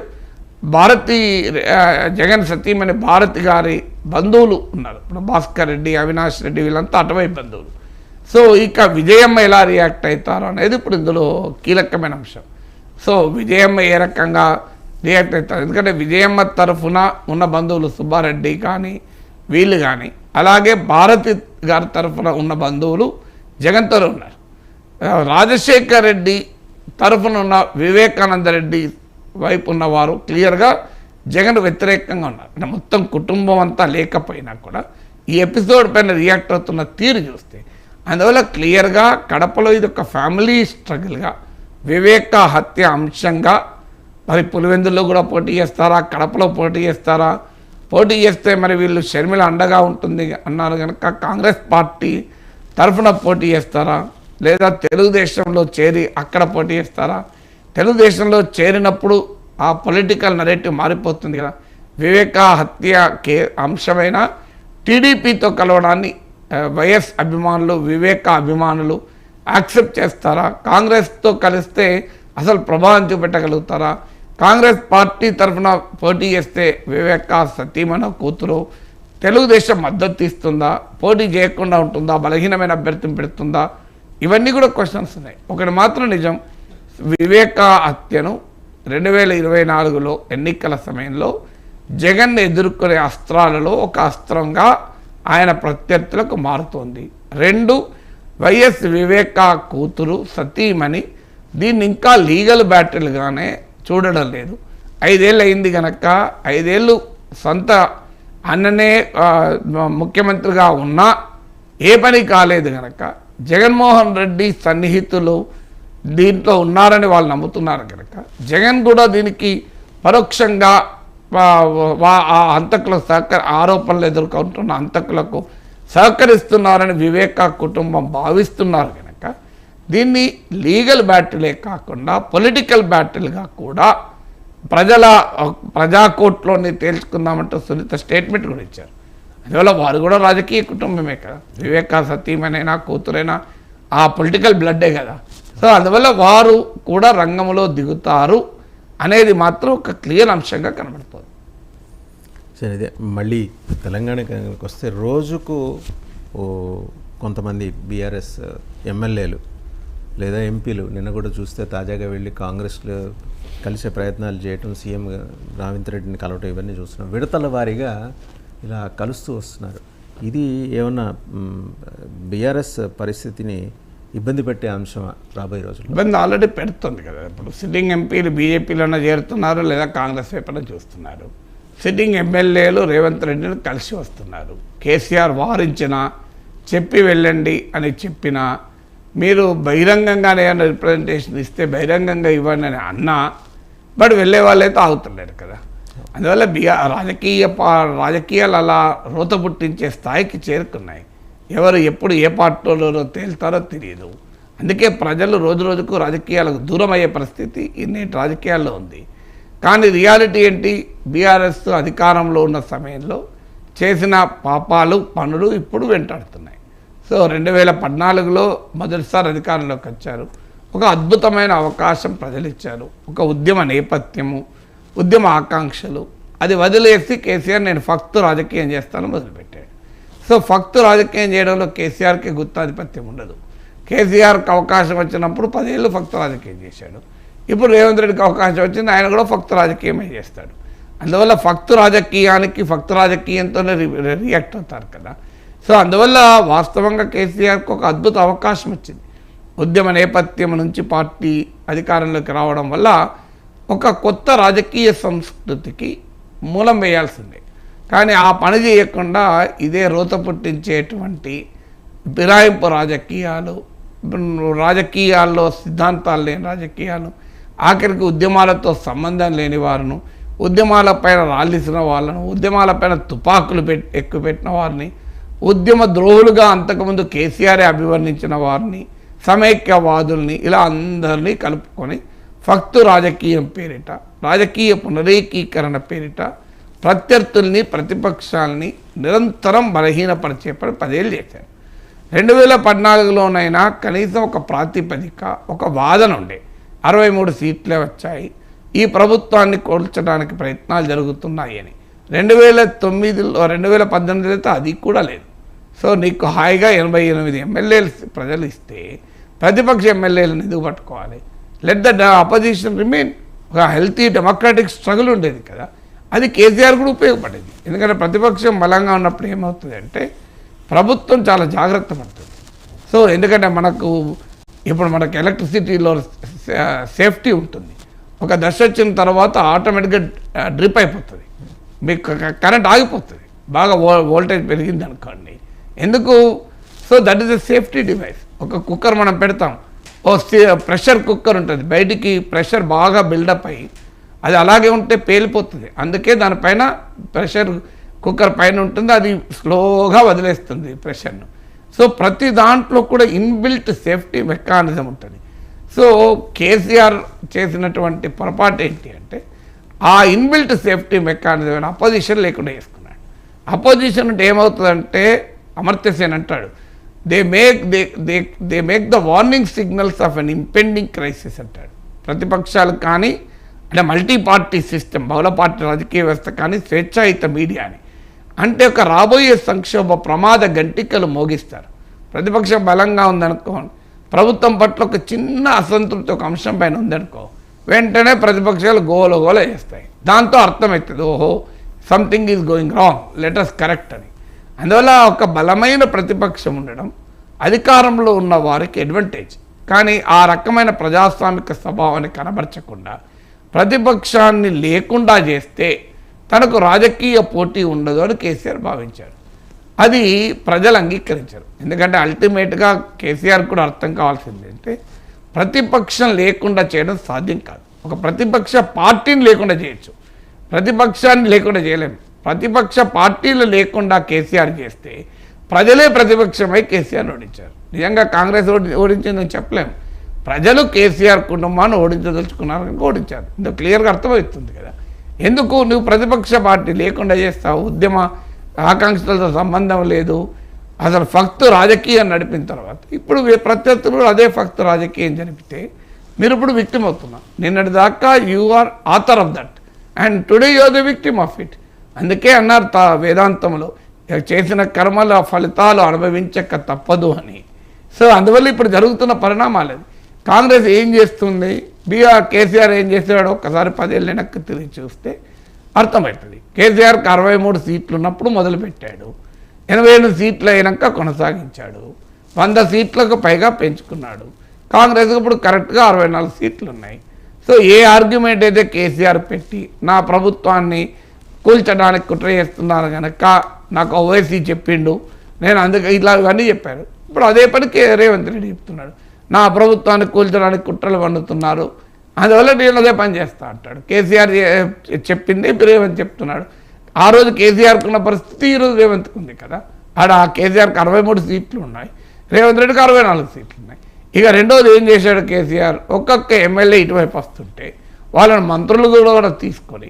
జగన్ సతీమణి భారతి గారి బంధువులు ఉన్నారు. ఇప్పుడు భాస్కర్ రెడ్డి, అవినాష్ రెడ్డి వీళ్ళంతా అటువైపు బంధువులు. సో ఇక విజయమ్మ ఎలా రియాక్ట్ అవుతారో అనేది ఇప్పుడు ఇందులో కీలకమైన అంశం. సో విజయమ్మ ఏ రకంగా రియాక్ట్ అవుతారు? ఎందుకంటే విజయమ్మ తరఫున ఉన్న బంధువులు సుబ్బారెడ్డి కానీ వీళ్ళు కానీ, అలాగే భారతి గారి తరఫున ఉన్న బంధువులు జగన్తో ఉన్నారు. రాజశేఖర్ రెడ్డి తరఫున ఉన్న వివేకానందరెడ్డి వైపు ఉన్నవారు క్లియర్గా జగన్ వ్యతిరేకంగా ఉన్నారు. అంటే మొత్తం కుటుంబం అంతా లేకపోయినా కూడా ఈ ఎపిసోడ్ పైన రియాక్ట్ అవుతున్న తీరు చూస్తే అందువల్ల క్లియర్గా కడపలో ఇది ఒక ఫ్యామిలీ స్ట్రగుల్గా, వివేక హత్య అంశంగా మరి పులివెందుల్లో కూడా పోటీ చేస్తారా, కడపలో పోటీ చేస్తారా, పోటీ చేస్తే మరి వీళ్ళు షర్మిల అండగా ఉంటుంది అన్నారు కనుక కాంగ్రెస్ పార్టీ తరఫున పోటీ చేస్తారా, లేదా తెలుగుదేశంలో చేరి అక్కడ పోటీ చేస్తారా? తెలుగుదేశంలో చేరినప్పుడు ఆ పొలిటికల్ నరేటివ్ మారిపోతుంది కదా. వివేక హత్య అంశమైన టీడీపీతో కలవడాన్ని వైఎస్ అభిమానులు, వివేక అభిమానులు యాక్సెప్ట్ చేస్తారా? కాంగ్రెస్తో కలిస్తే అసలు ప్రభావం చూపెట్టగలుగుతారా? కాంగ్రెస్ పార్టీ తరఫున పోటీ చేస్తే వివేక సతీమణ కూతురు తెలుగుదేశం మద్దతు ఇస్తుందా, పోటీ చేయకుండా ఉంటుందా, బలహీనమైన అభ్యర్థిని పెడుతుందా? ఇవన్నీ కూడా క్వశ్చన్స్ ఉన్నాయి. ఒకటి మాత్రం నిజం, వివేక హత్యను 2024లో ఎన్నికల సమయంలో జగన్ ఎదుర్కొనే అస్త్రాలలో ఒక అస్త్రంగా ఆయన ప్రత్యర్థులకు మారుతోంది. 2, వైఎస్ వివేక కూతురు సతీమణి దీన్ని ఇంకా లీగల్ బ్యాటిల్గానే చూడడం లేదు. 5 ఏళ్ళు అయింది కనుక 5 ఏళ్ళు సొంత అన్ననే ముఖ్యమంత్రిగా ఉన్నా ఏ పని కాలేదు కనుక జగన్మోహన్ రెడ్డి సన్నిహితులు దీంట్లో ఉన్నారని వాళ్ళు నమ్ముతున్నారు కనుక జగన్ కూడా దీనికి పరోక్షంగా ఆ హంతకుల ఆరోపణలు ఎదుర్కొంటున్న హంతకులకు సహకరిస్తున్నారని వివేక కుటుంబం భావిస్తున్నారు కనుక దీన్ని లీగల్ బ్యాటిలే కాకుండా పొలిటికల్ బ్యాటిల్గా కూడా ప్రజాకోర్టులోని తేల్చుకుందామంటూ సునీత స్టేట్మెంట్ కూడా ఇచ్చారు. అందువల్ల వారు కూడా రాజకీయ కుటుంబమే కదా, వివేక సతీమనైనా కూతురైనా ఆ పొలిటికల్ బ్లడ్డే కదా. సో అందువల్ల వారు కూడా రంగంలో దిగుతారు అనేది మాత్రం ఒక క్లియర్ అంశంగా కనబడుతుంది. సరే, ఇదే మళ్ళీ తెలంగాణకి వస్తే రోజుకు కొంతమంది బీఆర్ఎస్ ఎమ్మెల్యేలు లేదా ఎంపీలు నిన్న కూడా చూస్తే తాజాగా వెళ్ళి కాంగ్రెస్లో కలిసే ప్రయత్నాలు చేయటం, సీఎం రేవంత్ రెడ్డిని కలవటం ఇవన్నీ చూస్తున్నాం. విడతల వారీగా ఇలా కలుస్తూ వస్తున్నారు. ఇది ఏమన్నా బీఆర్ఎస్ పరిస్థితిని ఇబ్బంది పెట్టే అంశం రాబోయే రోజుల్లో? ఇబ్బంది ఆల్రెడీ పెడుతుంది కదా. ఇప్పుడు సిట్టింగ్ ఎంపీలు బీజేపీలోనే చేరుతున్నారు లేదా కాంగ్రెస్ వైపున చూస్తున్నారు. సిట్టింగ్ ఎమ్మెల్యేలు రేవంత్ రెడ్డిని కలిసి వస్తున్నారు. కేసీఆర్ వారించినా చెప్పి వెళ్ళండి అని చెప్పినా మీరు బహిరంగంగానే ఏమైనా రిప్రజెంటేషన్ ఇస్తే బహిరంగంగా ఇవ్వండి అని అన్నా బట్ వెళ్ళే వాళ్ళైతే ఆగుతలేరు కదా. అందువల్ల రాజకీయాలు అలా రోత పుట్టించే స్థాయికి చేరుకున్నాయి. ఎవరు ఎప్పుడు ఏ పార్టీలో తేల్తారో తెలియదు. అందుకే ప్రజలు రోజు రోజుకు రాజకీయాలకు దూరం అయ్యే పరిస్థితి నేటి రాజకీయాల్లో ఉంది. కానీ రియాలిటీ ఏంటి? బీఆర్ఎస్ అధికారంలో ఉన్న సమయంలో చేసిన పాపాలు పనులు ఇప్పుడు వెంటాడుతున్నాయి. సో 2014లో మొదటిసారి అధికారంలోకి వచ్చారు. ఒక అద్భుతమైన అవకాశం ప్రజలు ఇచ్చారు. ఒక ఉద్యమ నేపథ్యము, ఉద్యమ ఆకాంక్షలు, అది వదిలేసి కేసీఆర్ నేను ఫక్తు రాజకీయం చేస్తాను మొదలుపెట్టాడు. సో ఫక్తు రాజకీయం చేయడంలో కేసీఆర్కి గుత్తాధిపత్యం ఉండదు. కేసీఆర్కి అవకాశం వచ్చినప్పుడు 10 ఏళ్ళు ఫక్తు రాజకీయం చేశాడు. ఇప్పుడు రేవంత్ రెడ్డికి అవకాశం వచ్చింది, ఆయన కూడా ఫక్తు రాజకీయమే చేస్తాడు. అందువల్ల ఫక్తు రాజకీయంతోనే రియాక్ట్ అవుతారు కదా. సో అందువల్ల వాస్తవంగా కేసీఆర్కి ఒక అద్భుత అవకాశం వచ్చింది. ఉద్యమ నేపథ్యం నుంచి పార్టీ అధికారంలోకి రావడం వల్ల ఒక కొత్త రాజకీయ సంస్కృతికి మూలం వేయాల్సిందే. కానీ ఆ పని చేయకుండా ఇదే రోత పుట్టించేటువంటి ఫిరాయింపు రాజకీయాల్లో సిద్ధాంతాలు లేని రాజకీయాలు, ఆఖరికి ఉద్యమాలతో సంబంధం లేని వారిను, ఉద్యమాలపైన రాళ్ళిసిన వాళ్ళను, ఉద్యమాలపైన తుపాకులు ఎక్కుపెట్టిన వారిని, ఉద్యమ ద్రోహులుగా అంతకుముందు కేసీఆర్ అభివర్ణించిన వారిని, సమైక్యవాదుల్ని, ఇలా అందరినీ కలుపుకొని ఫక్తు రాజకీయం పేరిట, రాజకీయ పునరేకీకరణ పేరిట ప్రత్యర్థుల్ని, ప్రతిపక్షాలని నిరంతరం బలహీనపరిచే పని 10 ఏళ్ళు చేశారు. 2014లోనైనా కనీసం ఒక ప్రాతిపదిక, ఒక వాదన ఉండే. 63 సీట్లే వచ్చాయి, ఈ ప్రభుత్వాన్ని కోల్చడానికి ప్రయత్నాలు జరుగుతున్నాయి అని. 2018లో అయితే అది కూడా లేదు. సో నీకు హాయిగా 88 ఎమ్మెల్యేలు ప్రజలు ఇస్తే ప్రతిపక్ష ఎమ్మెల్యేలను ఎందుకు పట్టుకోవాలి? Let the opposition remain. ఒక హెల్తీ డెమోక్రాటిక్ స్ట్రగుల్ ఉండేది కదా, అది కేసీఆర్ కూడా ఉపయోగపడేది. ఎందుకంటే ప్రతిపక్షం బలంగా ఉన్నప్పుడు ఏమవుతుంది అంటే ప్రభుత్వం చాలా జాగ్రత్త పడుతుంది. సో ఎందుకంటే మనకు ఎలక్ట్రిసిటీలో సేఫ్టీ ఉంటుంది. ఒక దశ వచ్చిన తర్వాత ఆటోమేటిక్గా డ్రిప్ అయిపోతుంది, మీకు కరెంట్ ఆగిపోతుంది బాగా వోల్టేజ్ పెరిగింది అనుకోండి. ఎందుకు? So that is a safety device. ఒక కుక్కర్ మనం పెడతాం, ప్రెషర్ కుక్కర్ ఉంటుంది, బయటికి ప్రెషర్ బాగా బిల్డప్ అయ్యి అది అలాగే ఉంటే పేలిపోతుంది. అందుకే దానిపైన ప్రెషర్ కుక్కర్ పైన ఉంటుంది, అది స్లోగా వదిలేస్తుంది ప్రెషర్ను. సో ప్రతి దాంట్లో కూడా ఇన్బిల్ట్ సేఫ్టీ మెకానిజం ఉంటుంది. సో కేసీఆర్ చేసినటువంటి పొరపాటు ఏంటి అంటే ఆ ఇన్బిల్ట్ సేఫ్టీ మెకానిజం అపోజిషన్ లేకుండా చేసుకున్నాడు. అపోజిషన్ అంటే ఏమవుతుందంటే అమర్త్య సేన్ అంటాడు, they make the warning signals of an impending crisis అంటాడు. ప్రతిపక్షాలు కానీ అంటే మల్టీ పార్టీ సిస్టమ్, బహుళ పార్టీ రాజకీయ వ్యవస్థ కానీ స్వేచ్ఛాయుత మీడియాని అంటే ఒక రాబోయే సంక్షోభ ప్రమాద గంటికలు మోగిస్తారు. ప్రతిపక్షం బలంగా ఉందనుకోండి, ప్రభుత్వం పట్ల ఒక చిన్న అసంతృప్తి ఒక అంశం పైన ఉందనుకో, వెంటనే ప్రతిపక్షాలు గోల చేస్తాయి. దాంతో అర్థమవుతుంది, ఓహో something is going wrong, let us correct అని. అందువల్ల ఒక బలమైన ప్రతిపక్షం ఉండడం అధికారంలో ఉన్న వారికి అడ్వాంటేజ్. కానీ ఆ రకమైన ప్రజాస్వామిక స్వభావాన్ని కనబరచకుండా ప్రతిపక్షాన్ని లేకుండా చేస్తే తనకు రాజకీయ పోటీ ఉండదు అని కేసీఆర్ భావించారు. అది ప్రజలు అంగీకరించారు. ఎందుకంటే అల్టిమేట్గా కేసీఆర్ కూడా అర్థం కావాల్సింది అంటే ప్రతిపక్షం లేకుండా చేయడం సాధ్యం కాదు. ఒక ప్రతిపక్ష పార్టీని లేకుండా చేయొచ్చు, ప్రతిపక్షాన్ని లేకుండా చేయలేము. ప్రతిపక్ష పార్టీలు లేకుండా కేసీఆర్ చేస్తే ప్రజలే ప్రతిపక్షమై కేసీఆర్ ఓడించారు. నిజంగా కాంగ్రెస్ ఓడించిందని చెప్పలేము, ప్రజలు కేసీఆర్ కుటుంబాన్ని ఓడించదలుచుకున్నారని ఓడించారు. ఇందుకు క్లియర్గా అర్థమవుతుంది కదా. ఎందుకు నువ్వు ప్రతిపక్ష పార్టీ లేకుండా చేస్తావు, ఉద్యమ ఆకాంక్షలతో సంబంధం లేదు, అసలు ఫక్తు రాజకీయం నడిపిన తర్వాత ఇప్పుడు ప్రత్యర్థులు అదే ఫక్తు రాజకీయం జరిపితే మీరు ఇప్పుడు విక్టిమ్ అవుతున్నారు. నిన్నటి దాకా you are author of that and today you are the victim of it. అందుకే అన్నారు వేదాంతంలో, చేసిన కర్మల ఫలితాలు అనుభవించక తప్పదు అని. సో అందువల్ల ఇప్పుడు జరుగుతున్న పరిణామాలు అది. కాంగ్రెస్ ఏం చేస్తుంది, కేసీఆర్ ఏం చేసాడో ఒక్కసారి 10 ఏళ్ళు వెనక్కి తిరిగి చూస్తే అర్థమవుతుంది. కేసీఆర్కి 63 సీట్లు ఉన్నప్పుడు మొదలుపెట్టాడు, 88 సీట్లు అయినాక కొనసాగించాడు, 100 సీట్లకు పైగా పెంచుకున్నాడు. కాంగ్రెస్కి ఇప్పుడు కరెక్ట్గా 64 సీట్లు ఉన్నాయి. సో ఏ ఆర్గ్యుమెంట్ అయితే కేసీఆర్ పెట్టి నా ప్రభుత్వాన్ని కూల్చడానికి కుట్ర చేస్తున్నారు కనుక నాకు ఓవైసీ చెప్పిండు, నేను అందుకే ఇట్లా ఇవన్నీ చెప్పారు. ఇప్పుడు అదే పనికి రేవంత్ రెడ్డి చెప్తున్నాడు, నా ప్రభుత్వాన్ని కూల్చడానికి కుట్రలు పండుతున్నారు, అందువల్ల నేను అదే పని చేస్తా అంటాడు. కేసీఆర్ చెప్పింది రేవంత్ చెప్తున్నాడు. ఆ రోజు కేసీఆర్కి ఉన్న పరిస్థితి ఈరోజు రేవంత్కి ఉంది కదా. ఆడ కేసీఆర్కి 63 సీట్లు ఉన్నాయి, రేవంత్ రెడ్డికి 64 సీట్లు ఉన్నాయి. ఇక రెండోది ఏం చేశాడు కేసీఆర్, ఒక్కొక్క ఎమ్మెల్యే ఇటువైపు వస్తుంటే వాళ్ళని మంత్రులు కూడా తీసుకొని,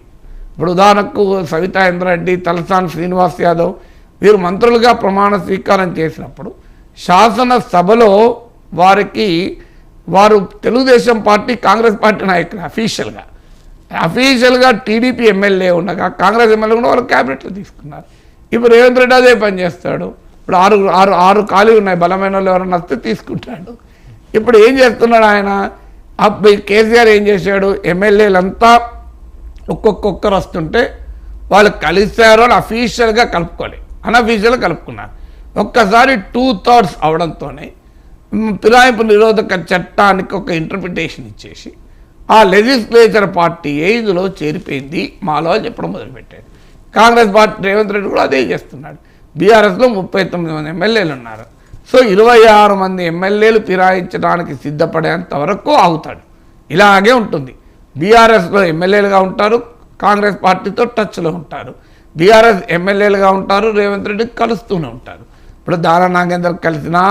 ఇప్పుడు ఉదాహరణకు సవితా ఇంద్రారెడ్డి, తలసాని శ్రీనివాస్ యాదవ్ వీరు మంత్రులుగా ప్రమాణ స్వీకారం చేసినప్పుడు శాసనసభలో వారు తెలుగుదేశం పార్టీ కాంగ్రెస్ పార్టీ నాయకులు అఫీషియల్గా టీడీపీ ఎమ్మెల్యే ఉండగా కాంగ్రెస్ ఎమ్మెల్యే కూడా వాళ్ళు క్యాబినెట్లో తీసుకున్నారు. ఇప్పుడు రేవంత్ రెడ్డి అదే పని చేస్తాడు. ఇప్పుడు ఆరు ఖాళీ ఉన్నాయి, బలమైన వాళ్ళు ఎవరైనా వస్తే తీసుకుంటాడు. ఇప్పుడు ఏం చేస్తున్నాడు ఆయన, కేసీఆర్ ఏం చేశాడు, ఎమ్మెల్యేలంతా ఒక్కొక్కరు వస్తుంటే వాళ్ళు కలిశారు అని అఫీషియల్గా కలుపుకోవాలి, అన్అఫీషియల్గా కలుపుకున్నారు. ఒక్కసారి 2/3 అవడంతోనే ఫిరాయింపు నిరోధక చట్టానికి ఒక ఇంటర్ప్రిటేషన్ ఇచ్చేసి ఆ లెజిస్లేచర్ పార్టీ ఇందులో చేరిపోయింది మాలో అని చెప్పడం మొదలుపెట్టాడు. కాంగ్రెస్ పార్టీ రేవంత్ రెడ్డి కూడా అదే చేస్తున్నాడు. బీఆర్ఎస్లో 39 మంది ఎమ్మెల్యేలు ఉన్నారు. సో 26 మంది ఎమ్మెల్యేలు ఫిరాయించడానికి సిద్ధపడేంత వరకు ఆగుతాడు. ఇలాగే ఉంటుంది. బీఆర్ఎస్లో ఎమ్మెల్యేలుగా ఉంటారు, కాంగ్రెస్ పార్టీతో టచ్లో ఉంటారు. బీఆర్ఎస్ ఎమ్మెల్యేలుగా ఉంటారు, రేవంత్ రెడ్డి కలుస్తూనే ఉంటారు. ఇప్పుడు దారా నాగేందర్ కలిసినా,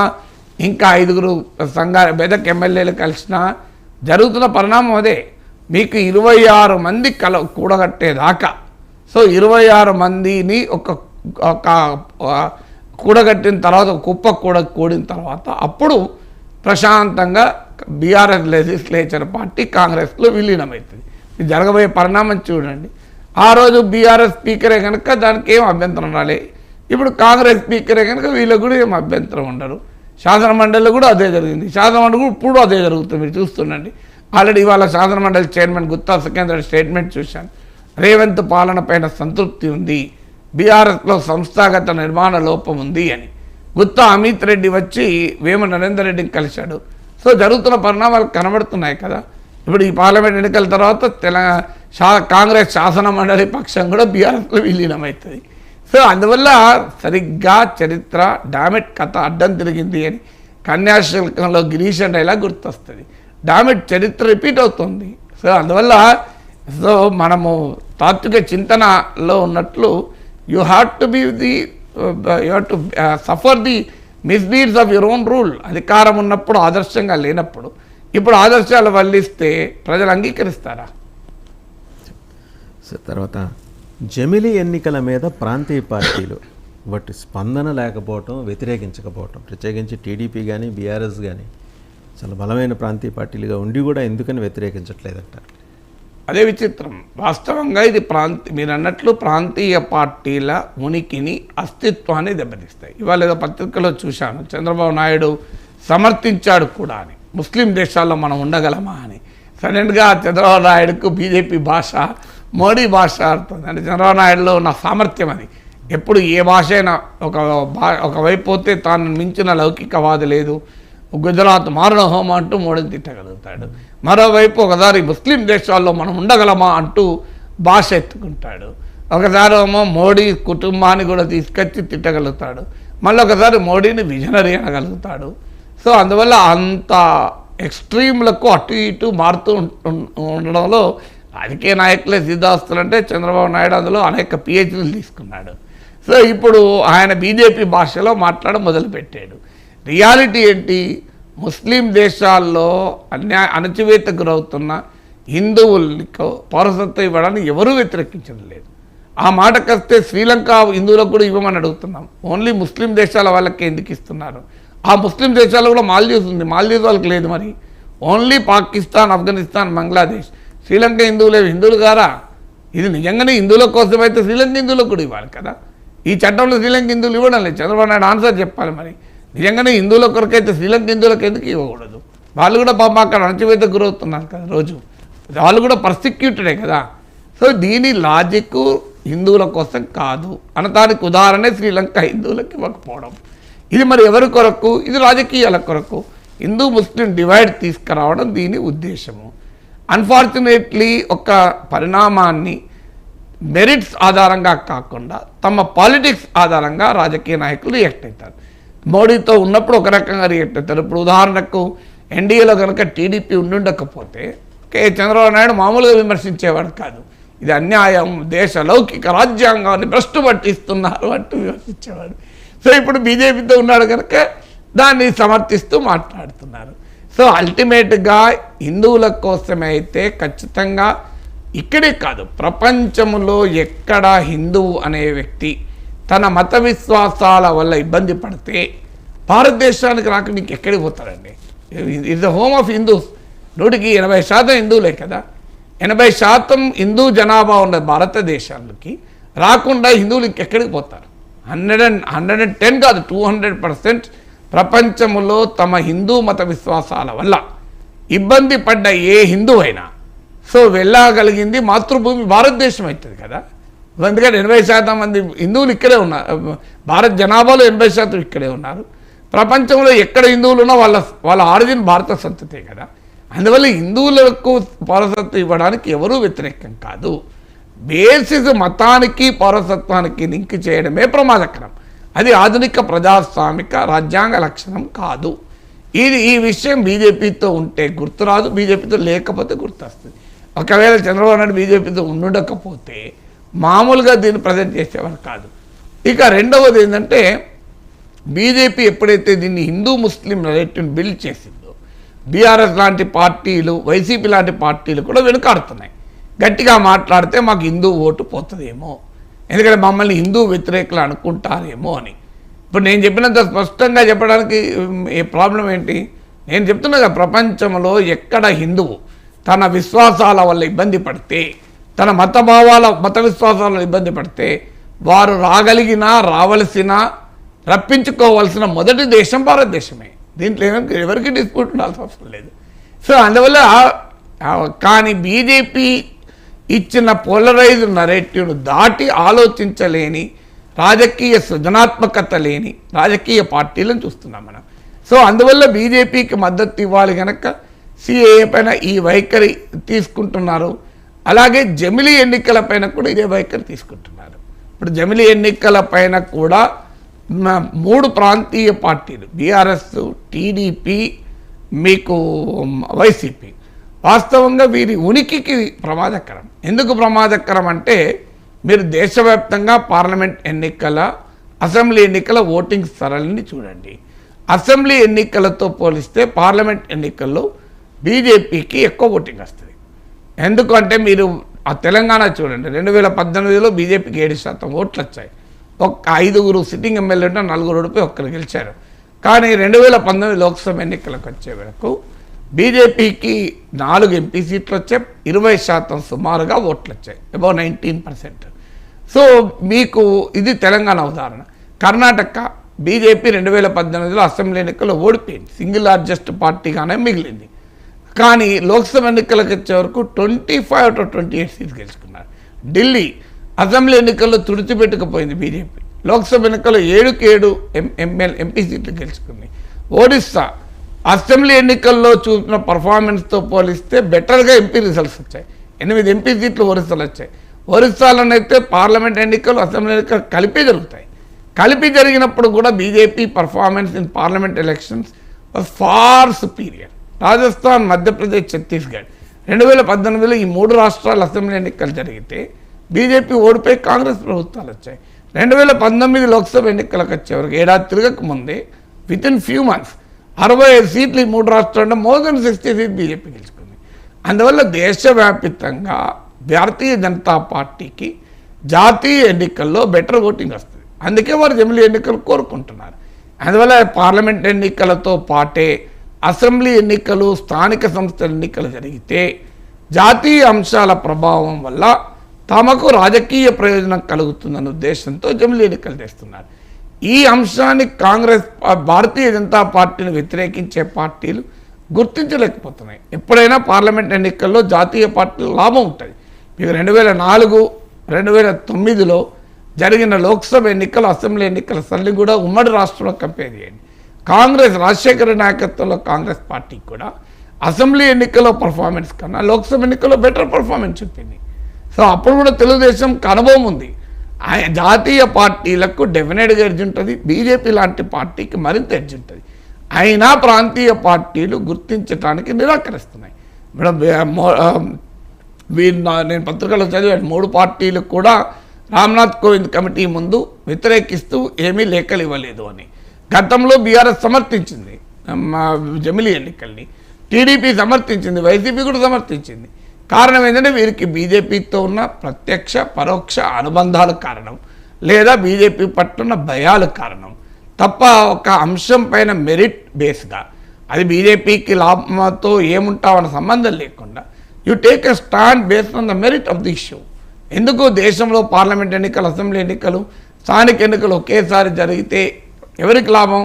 ఇంకా 5 సంఘాల మెదక్ ఎమ్మెల్యేలు కలిసినా జరుగుతున్న పరిణామం అదే. మీకు 26 మంది కూడగట్టేదాకా, సో 26 మందిని ఒక కూడగట్టిన తర్వాత కుప్ప కూడిన తర్వాత అప్పుడు ప్రశాంతంగా బీఆర్ఎస్ లెజిస్లేచర్ పార్టీ కాంగ్రెస్లో విలీనమవుతుంది. ఇది జరగబోయే పరిణామం చూడండి. ఆ రోజు బీఆర్ఎస్ స్పీకరే కనుక దానికి ఏం అభ్యంతరం రాలే. ఇప్పుడు కాంగ్రెస్ స్పీకరే కనుక వీళ్ళకు కూడా ఏం అభ్యంతరం ఉండరు. శాసనమండలిలో కూడా అదే జరిగింది. శాసనమండలి కూడా ఇప్పుడు అదే జరుగుతుంది. మీరు చూస్తుండండి. ఆల్రెడీ ఇవాళ శాసనమండలి చైర్మన్ గుత్తా సుఖేందర్ స్టేట్మెంట్ చూశాను. రేవంత్ పాలన పైన సంతృప్తి ఉంది, బీఆర్ఎస్లో సంస్థాగత నిర్మాణ లోపం ఉంది అని. గుత్తా అమిత్ రెడ్డి వచ్చి వేమ నరేందర్ రెడ్డిని కలిశాడు. సో జరుగుతున్న పరిణామాలు కనబడుతున్నాయి కదా. ఇప్పుడు ఈ పార్లమెంట్ ఎన్నికల తర్వాత కాంగ్రెస్ శాసన మండలి పక్షం కూడా బీఆర్ఎస్లో విలీనమవుతుంది. సో అందువల్ల సరిగ్గా చరిత్ర డామిట్ కథ అడ్డం తిరిగింది అని కన్యాశుల్కంలో గిరీష్ డైలాగ్ గుర్తొస్తుంది. డామిట్ చరిత్ర రిపీట్ అవుతుంది. సో అందువల్ల మనము తాత్విక చింతనలో ఉన్నట్లు you have to suffer the misdeeds of your own rule. అధికారం ఉన్నప్పుడు ఆదర్శంగా లేనప్పుడు ఇప్పుడు ఆదర్శాలు వల్లిస్తే ప్రజలు అంగీకరిస్తారా? తర్వాత జమిలీ ఎన్నికల మీద ప్రాంతీయ పార్టీలు వాటి స్పందన లేకపోవటం, వ్యతిరేకించకపోవటం, ప్రత్యేకించి టీడీపీ కానీ బీఆర్ఎస్ కానీ చాలా బలమైన ప్రాంతీయ పార్టీలుగా ఉండి కూడా ఎందుకని వ్యతిరేకించట్లేదంటారు? అదే విచిత్రం. వాస్తవంగా ఇది మీరు అన్నట్లు ప్రాంతీయ పార్టీల ఉనికిని, అస్తిత్వాన్ని దెబ్బతీస్తాయి. ఇవాళ ఏదో పత్రికలో చూశాను, చంద్రబాబు నాయుడు సమర్థించాడు కూడా అని, ముస్లిం దేశాల్లో మనం ఉండగలమా అని. సడన్గా చంద్రబాబు నాయుడుకు బీజేపీ భాష, మోడీ భాష ఆడుతుంది. అంటే చంద్రబాబు నాయుడులో ఉన్న సామర్థ్యం అది. ఎప్పుడు ఏ భాష అయినా ఒకవైపు పోతే తాను మించిన లౌకికవాది లేదు. గుజరాత్ మారణ హోమ అంటూ మోడీని తిట్టగలుగుతాడు. మరోవైపు ఒకసారి ముస్లిం దేశాల్లో మనం ఉండగలమా అంటూ భాష ఎత్తుకుంటాడు. ఒకసారి ఏమో మోడీ కుటుంబాన్ని కూడా తీసుకొచ్చి తిట్టగలుగుతాడు. మళ్ళీ ఒకసారి మోడీని విజనరీ అనగలుగుతాడు. సో అందువల్ల అంత ఎక్స్ట్రీమ్లకు అటు ఇటు మారుతూ ఉండడంలో రాజకీయ నాయకులే సిద్ధాస్తులంటే చంద్రబాబు నాయుడు అందులో అనేక పిహెచ్డీలు తీసుకున్నాడు. సో ఇప్పుడు ఆయన బీజేపీ భాషలో మాట్లాడడం మొదలుపెట్టాడు. రియాలిటీ ఏంటి? ముస్లిం దేశాల్లో అణచివేతకు గురవుతున్న హిందువులకు పౌరసత్వం ఇవ్వడాన్ని ఎవరూ వ్యతిరేకించడం లేదు. ఆ మాటకొస్తే శ్రీలంక హిందువులకు కూడా ఇవ్వమని అడుగుతున్నాం. ఓన్లీ ముస్లిం దేశాల వాళ్ళకి ఎందుకు ఇస్తున్నారు? ఆ ముస్లిం దేశాల్లో కూడా మాల్దీవ్స్ ఉంది, మాల్దీవ్స్ వాళ్ళకి లేదు. మరి ఓన్లీ పాకిస్తాన్, ఆఫ్ఘనిస్తాన్, బంగ్లాదేశ్, శ్రీలంక హిందువులు గారా? ఇది నిజంగానే హిందువుల కోసం అయితే శ్రీలంక హిందువులకు కూడా ఇవ్వాలి కదా. ఈ చట్టంలో శ్రీలంక హిందువులు ఇవ్వడం లేదు. చంద్రబాబు నాయుడు ఆన్సర్ చెప్పాలి. మరి నిజంగానే హిందువుల కొరకైతే శ్రీలంక హిందువులకు ఎందుకు ఇవ్వకూడదు? వాళ్ళు కూడా పాపం అక్కడ అణచివేతకు గురవుతున్నారు కదా రోజు. వాళ్ళు కూడా పర్సిక్యూటెడే కదా. సో దీని లాజిక్ హిందువుల కోసం కాదు అనటానికి ఉదాహరణే శ్రీలంక హిందువులకు ఇవ్వకపోవడం. ఇది మరి ఎవరి కొరకు? ఇది రాజకీయాల కొరకు. హిందూ ముస్లిం డివైడ్ తీసుకురావడం దీని ఉద్దేశము. అన్ఫార్చునేట్లీ ఒక పరిణామాన్ని మెరిట్స్ ఆధారంగా కాకుండా తమ పాలిటిక్స్ ఆధారంగా రాజకీయ నాయకులు రియాక్ట్ అవుతారు. మోడీతో ఉన్నప్పుడు ఒక రకంగా రియాక్ట్ అవుతారు. ఇప్పుడు ఉదాహరణకు ఎన్డీఏలో కనుక టీడీపీ ఉండుండకపోతే చంద్రబాబు నాయుడు మామూలుగా విమర్శించేవాడు కాదు. ఇది అన్యాయం, దేశ లౌకిక రాజ్యాంగాన్ని భ్రష్టు పట్టిస్తున్నారు అంటూ విమర్శించేవాడు. సో ఇప్పుడు బీజేపీతో ఉన్నాడు కనుక దాన్ని సమర్థిస్తూ మాట్లాడుతున్నారు. సో అల్టిమేట్గా హిందువుల కోసమే అయితే ఖచ్చితంగా ఇక్కడే కాదు, ప్రపంచంలో ఎక్కడ హిందువు అనే వ్యక్తి తన మత విశ్వాసాల వల్ల ఇబ్బంది పడితే భారతదేశానికి రాక నీకు ఎక్కడికి పోతారండి? It the home of Hindus. 80% హిందువులే కదా. 80% హిందూ జనాభా ఉన్న భారతదేశానికి రాకుండా హిందువులు ఇంకెక్కడికి పోతారు? 110 కాదు 200% ప్రపంచంలో తమ హిందూ మత విశ్వాసాల వల్ల ఇబ్బంది పడ్డ ఏ హిందువు అయినా సో వెళ్ళగలిగింది మాతృభూమి భారతదేశం అవుతుంది కదా. ఎందుకంటే 80% మంది హిందువులు ఇక్కడే ఉన్నారు, భారత జనాభాలో 80% ఇక్కడే ఉన్నారు. ప్రపంచంలో ఎక్కడ హిందువులు ఉన్నా వాళ్ళ ఆరిజిన్ భారత సంతతే కదా. అందువల్ల హిందువులకు పౌరసత్వం ఇవ్వడానికి ఎవరూ వ్యతిరేకం కాదు. బేసిస్ మతానికి పౌరసత్వానికి లింక్ చేయడమే ప్రమాదకరం. అది ఆధునిక ప్రజాస్వామిక రాజ్యాంగ లక్షణం కాదు. ఈ విషయం బీజేపీతో ఉంటే గుర్తురాదు, బీజేపీతో లేకపోతే గుర్తొస్తుంది. ఒకవేళ చంద్రబాబు నాయుడు బీజేపీతో ఉండకపోతే మామూలుగా దీన్ని ప్రజెంట్ చేసేవారు కాదు. ఇక రెండవది ఏంటంటే బీజేపీ ఎప్పుడైతే దీన్ని హిందూ ముస్లిం నెరేటివ్ని బిల్డ్ చేసిందో బీఆర్ఎస్ లాంటి పార్టీలు, వైసీపీ లాంటి పార్టీలు కూడా వెనుకాడుతున్నాయి. గట్టిగా మాట్లాడితే మాకు హిందూ ఓటు పోతుందేమో, ఎందుకంటే మమ్మల్ని హిందూ వ్యతిరేకులు అనుకుంటారేమో అని. ఇప్పుడు నేను చెప్పినంత స్పష్టంగా చెప్పడానికి ఏ ప్రాబ్లం ఏంటి? నేను చెప్తున్నా కదా, ప్రపంచంలో ఎక్కడ హిందువు తన విశ్వాసాల వల్ల ఇబ్బంది పడితే, తన మత విశ్వాసాల ఇబ్బంది పడితే వారు రాగలిగినా రావలసిన రప్పించుకోవాల్సిన మొదటి దేశం భారతదేశమే. దీంట్లో ఎవరికి డిస్ప్యూట్ ఉండాల్సిన అవసరం లేదు. సో అందువల్ల కానీ బీజేపీ ఇచ్చిన పోలరైజ్ నరేటివ్ను దాటి ఆలోచించలేని, రాజకీయ సృజనాత్మకత లేని రాజకీయ పార్టీలను చూస్తున్నాం మనం. సో అందువల్ల బీజేపీకి మద్దతు ఇవ్వాలి కనుక సిఏఏ పైన ఈ వైఖరి తీసుకుంటున్నారు. అలాగే జమిలీ ఎన్నికల పైన కూడా ఇదే వైఖరి తీసుకుంటున్నారు. ఇప్పుడు జమిలీ ఎన్నికల పైన కూడా 3 ప్రాంతీయ పార్టీలు బీఆర్ఎస్, టీడీపీ, మీకు వైసీపీ, వాస్తవంగా వీరి ఉనికికి ప్రమాదకరం. ఎందుకు ప్రమాదకరం అంటే మీరు దేశవ్యాప్తంగా పార్లమెంట్ ఎన్నికల, అసెంబ్లీ ఎన్నికల ఓటింగ్ సరళిని చూడండి. అసెంబ్లీ ఎన్నికలతో పోలిస్తే పార్లమెంట్ ఎన్నికల్లో బీజేపీకి ఎక్కువ ఓటింగ్ వస్తుంది. ఎందుకంటే మీరు ఆ తెలంగాణ చూడండి, 2018లో బీజేపీకి 7% ఓట్లు వచ్చాయి. 5 సిట్టింగ్ ఎమ్మెల్యే ఉంటే 4 ఓడిపోయి 1 గెలిచారు. కానీ 2019 లోక్సభ ఎన్నికలకు వచ్చే వరకు బీజేపీకి 4 ఎంపీ సీట్లు వచ్చాయి, 20% సుమారుగా ఓట్లు వచ్చాయి, అబౌవ్ 19%. సో మీకు ఇది తెలంగాణ ఉదాహరణ. కర్ణాటక బీజేపీ 2018లో అసెంబ్లీ ఎన్నికల్లో ఓడిపోయింది, సింగిల్ లార్జెస్ట్ పార్టీగానే మిగిలింది. కానీ లోక్సభ ఎన్నికలకు వచ్చే వరకు 25 to 28 సీట్లు గెలుచుకున్నారు. ఢిల్లీ అసెంబ్లీ ఎన్నికల్లో తుడిచిపెట్టుకుపోయింది బీజేపీ, లోక్సభ ఎన్నికల్లో 7 ఎంపీ సీట్లు గెలుచుకుంది. ఒడిస్సా అసెంబ్లీ ఎన్నికల్లో చూసిన పర్ఫార్మెన్స్తో పోలిస్తే బెటర్గా ఎంపీ రిజల్ట్స్ వచ్చాయి, 8 ఎంపీ సీట్లు ఒరిస్సాలో వచ్చాయి. ఒరిస్సాలోనైతే పార్లమెంట్ ఎన్నికలు, అసెంబ్లీ ఎన్నికలు కలిపి జరుగుతాయి. కలిపి జరిగినప్పుడు కూడా BJP performance in parliament elections was far superior. Rajasthan, Madhya Pradesh, Chhattisgarh 2018లో ఈ 3 రాష్ట్రాల అసెంబ్లీ ఎన్నికలు జరిగితే బీజేపీ ఓడిపోయి కాంగ్రెస్ ప్రభుత్వాలు వచ్చాయి. 2019 లోక్సభ ఎన్నికలకు వచ్చేవరకు ఏడాది తిరగక ముందే వితిన్ ఫ్యూ మంత్స్ 65 సీట్లు ఈ 3 రాష్ట్రాల్లో మోర్ దెన్ 60 సీట్లు బీజేపీ గెలుచుకుంది. అందువల్ల దేశవ్యాప్తంగా భారతీయ జనతా పార్టీకి జాతీయ ఎన్నికల్లో బెటర్ ఓటింగ్ వస్తుంది. అందుకే వారు జమిలీ ఎన్నికలు కోరుకుంటున్నారు. అందువల్ల పార్లమెంట్ ఎన్నికలతో పాటే అసెంబ్లీ ఎన్నికలు, స్థానిక సంస్థల ఎన్నికలు జరిగితే జాతీయ అంశాల ప్రభావం వల్ల తమకు రాజకీయ ప్రయోజనం కలుగుతుందన్న ఉద్దేశంతో జమిలీ ఎన్నికలు చేస్తున్నారు. ఈ అంశాన్ని కాంగ్రెస్, భారతీయ జనతా పార్టీని వ్యతిరేకించే పార్టీలు గుర్తించలేకపోతున్నాయి. ఎప్పుడైనా పార్లమెంట్ ఎన్నికల్లో జాతీయ పార్టీలు లాభం ఉంటుంది. మీకు 2004, 2009లో జరిగిన లోక్సభ ఎన్నికలు, అసెంబ్లీ ఎన్నికల సరళి కూడా ఉమ్మడి రాష్ట్రంలో కంపేర్ చేయండి. కాంగ్రెస్, రాజశేఖర నాయకత్వంలో కాంగ్రెస్ పార్టీ కూడా అసెంబ్లీ ఎన్నికల్లో పర్ఫార్మెన్స్ కన్నా లోక్సభ ఎన్నికల్లో బెటర్ పర్ఫార్మెన్స్ చూపింది. సో అప్పుడు కూడా తెలుగుదేశంకి అనుభవం ఉంది. జాతీయ పార్టీలకు డెఫినెట్గా ఎడ్జ్ ఉంటుంది, బీజేపీ లాంటి పార్టీకి మరింత ఎడ్జ్ ఉంటుంది. అయినా ప్రాంతీయ పార్టీలు గుర్తించడానికి నిరాకరిస్తున్నాయి. నేను పత్రికలో చదివాను, 3 పార్టీలు కూడా రామ్నాథ్ కోవింద్ కమిటీ ముందు వ్యతిరేకిస్తూ ఏమీ లేఖలు ఇవ్వలేదు అని. గతంలో బీఆర్ఎస్ సమర్థించింది జమిలీ ఎన్నికల్ని, టీడీపీ సమర్థించింది, వైసీపీ కూడా సమర్థించింది. కారణం ఏంటంటే వీరికి బీజేపీతో ఉన్న ప్రత్యక్ష పరోక్ష అనుబంధాల కారణం, లేదా బీజేపీ పట్టున్న భయాలు కారణం తప్ప ఒక అంశం పైన మెరిట్ బేస్గా అది బీజేపీకి లాభంతో ఏముంటామన్న సంబంధం లేకుండా you take a stand based on the merit of the issue. ఎందుకు దేశంలో పార్లమెంట్ ఎన్నికలు, అసెంబ్లీ ఎన్నికలు, స్థానిక ఎన్నికలు ఒకేసారి జరిగితే ఎవరికి లాభం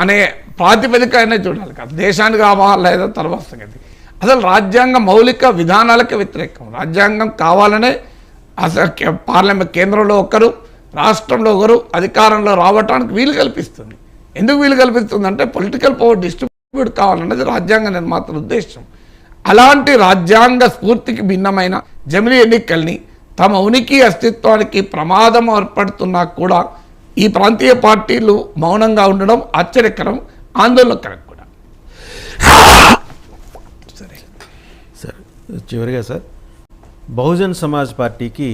అనే ప్రాతిపదిక అయినా చూడాలి కదా. దేశానికి లాభం లేదా తర్వాత సంగతి. అసలు రాజ్యాంగ మౌలిక విధానాలకు వ్యతిరేకం. రాజ్యాంగం కావాలనే అసలు పార్లమెంట్ కేంద్రంలో ఒకరు, రాష్ట్రంలో ఒకరు అధికారంలో రావడానికి వీలు కల్పిస్తుంది. ఎందుకు వీలు కల్పిస్తుంది అంటే పొలిటికల్ పవర్ డిస్ట్రిబ్యూట్ కావాలన్నది రాజ్యాంగ నిర్మాతల ఉద్దేశం. అలాంటి రాజ్యాంగ స్ఫూర్తికి భిన్నమైన జమిలీ ఎన్నికల్ని తమ ఉనికి అస్తిత్వానికి ప్రమాదం ఏర్పడుతున్నా కూడా ఈ ప్రాంతీయ పార్టీలు మౌనంగా ఉండడం ఆశ్చర్యకరం, ఆందోళనకరం కూడా. సరే చివరిగా సార్, బహుజన్ సమాజ్ పార్టీకి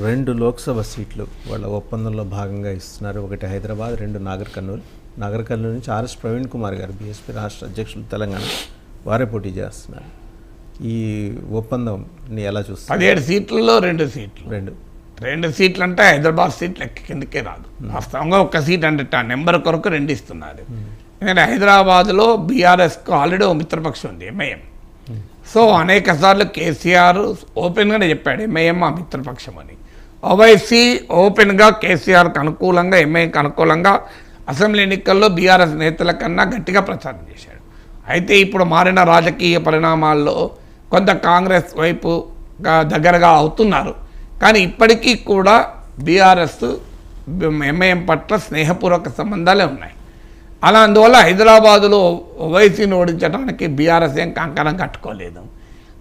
2 లోక్సభ సీట్లు వాళ్ళ ఒప్పందంలో భాగంగా ఇస్తున్నారు. ఒకటి హైదరాబాద్, 2 నాగర్ కర్నూలు. నాగర్ కర్నూలు నుంచి ఆర్ఎస్ ప్రవీణ్ కుమార్ గారు బీఎస్పీ రాష్ట్ర అధ్యక్షులు తెలంగాణ, వారే పోటీ చేస్తున్నారు. ఈ ఒప్పందంని ఎలా చూస్తారు? 17 సీట్లలో 2 సీట్లు. 2 సీట్లు అంటే హైదరాబాద్ సీట్లు ఎక్క కిందకే రాదు. వాస్తవంగా 1 సీట్ అంటే నెంబర్ కొరకు 2 ఇస్తున్నారు. ఎందుకంటే హైదరాబాద్లో బీఆర్ఎస్కు ఆల్రెడీ ఓ మిత్రపక్షం ఉంది, ఎంఐఎం. సో అనేక సార్లు కేసీఆర్ ఓపెన్గానే చెప్పాడు ఎంఐఎం మా మిత్రపక్షం అని. ఓవైసీ ఓపెన్గా కేసీఆర్కి అనుకూలంగా, ఎంఐఎంకి అనుకూలంగా అసెంబ్లీ ఎన్నికల్లో బీఆర్ఎస్ నేతల కన్నా గట్టిగా ప్రచారం చేశాడు. అయితే ఇప్పుడు మారిన రాజకీయ పరిణామాల్లో కొంత కాంగ్రెస్ వైపు దగ్గరగా అవుతున్నారు. కానీ ఇప్పటికీ కూడా బీఆర్ఎస్ ఎంఐఎం పట్ల స్నేహపూర్వక సంబంధాలే ఉన్నాయి. అలా అందువల్ల హైదరాబాదులో ఓవైసీని ఓడించడానికి బీఆర్ఎస్ ఏం కంకణం కట్టుకోలేదు.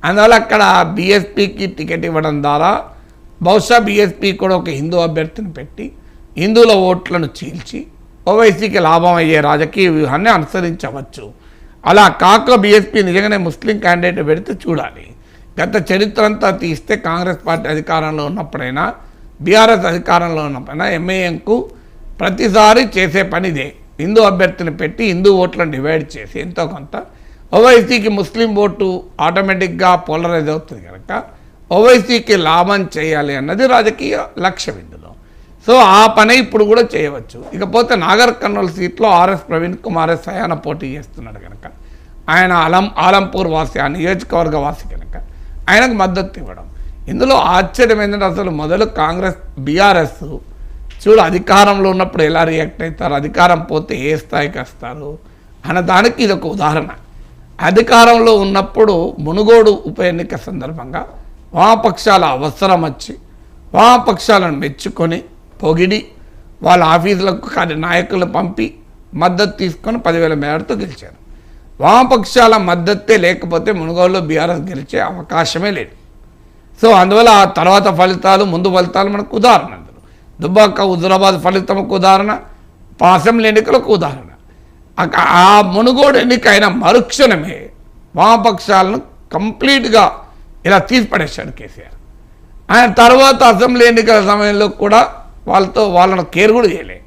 అందువల్ల అక్కడ బీఎస్పీకి టికెట్ ఇవ్వడం ద్వారా బహుశా బీఎస్పీ కూడా ఒక హిందూ అభ్యర్థిని పెట్టి హిందువుల ఓట్లను చీల్చి ఓవైసీకి లాభం అయ్యే రాజకీయ వ్యూహాన్ని అనుసరించవచ్చు. అలా కాక బీఎస్పీ నిజంగానే ముస్లిం క్యాండిడేట్ పెడితే చూడాలి. గత చరిత్ర అంతా తీస్తే కాంగ్రెస్ పార్టీ అధికారంలో ఉన్నప్పుడైనా, బీఆర్ఎస్ అధికారంలో ఉన్నప్పుడైనా ఎంఐఎంకు ప్రతిసారి చేసే పని ఇదే. హిందూ అభ్యర్థిని పెట్టి హిందూ ఓట్లను డివైడ్ చేసి ఎంతో కొంత ఓవైసీకి ముస్లిం ఓటు ఆటోమేటిక్గా పోలరైజ్ అవుతుంది కనుక ఓవైసీకి లాభం చేయాలి అన్నది రాజకీయ లక్ష్యం ఇందులో. సో ఆ పని ఇప్పుడు కూడా చేయవచ్చు. ఇకపోతే నాగర్ కర్నూలు సీట్లో ఆర్ఎస్ ప్రవీణ్ కుమార్ సయాన పోటీ చేస్తున్నాడు కనుక, ఆయన ఆలంపూర్ వాసి, ఆ నియోజకవర్గ వాసి కనుక ఆయనకు మద్దతు ఇవ్వడం. ఇందులో ఆశ్చర్యం ఏంటంటే అసలు మొదలు కాంగ్రెస్ బీఆర్ఎస్ చూడు అధికారంలో ఉన్నప్పుడు ఎలా రియాక్ట్ అవుతారు, అధికారం పోతే ఏ స్థాయికి వస్తారు అన్న దానికి ఇది ఒక ఉదాహరణ. అధికారంలో ఉన్నప్పుడు మునుగోడు ఉప ఎన్నిక సందర్భంగా వామపక్షాల అవసరం వచ్చి వామపక్షాలను మెచ్చుకొని పొగిడి వాళ్ళ ఆఫీసులకు నాయకులు పంపి మద్దతు తీసుకొని 10,000 మేరతో గెలిచారు. వామపక్షాల మద్దతే లేకపోతే మునుగోడులో బీఆర్ఎస్ గెలిచే అవకాశమే లేదు. సో అందువల్ల ఆ తర్వాత ఫలితాలు, ముందు ఫలితాలు మనకు ఉదాహరణ. దుబ్బాక హుజురాబాద్ ఫలితంకు ఉదాహరణ, అసెంబ్లీ ఎన్నికలకు ఉదాహరణ. ఆ మునుగోడు ఎన్నిక అయిన మరుక్షణమే వామపక్షాలను కంప్లీట్గా ఇలా తీసిపడేశాడు కేసీఆర్. ఆయన తర్వాత అసెంబ్లీ ఎన్నికల సమయంలో కూడా వాళ్ళను కేర్ కూడా చేయలే.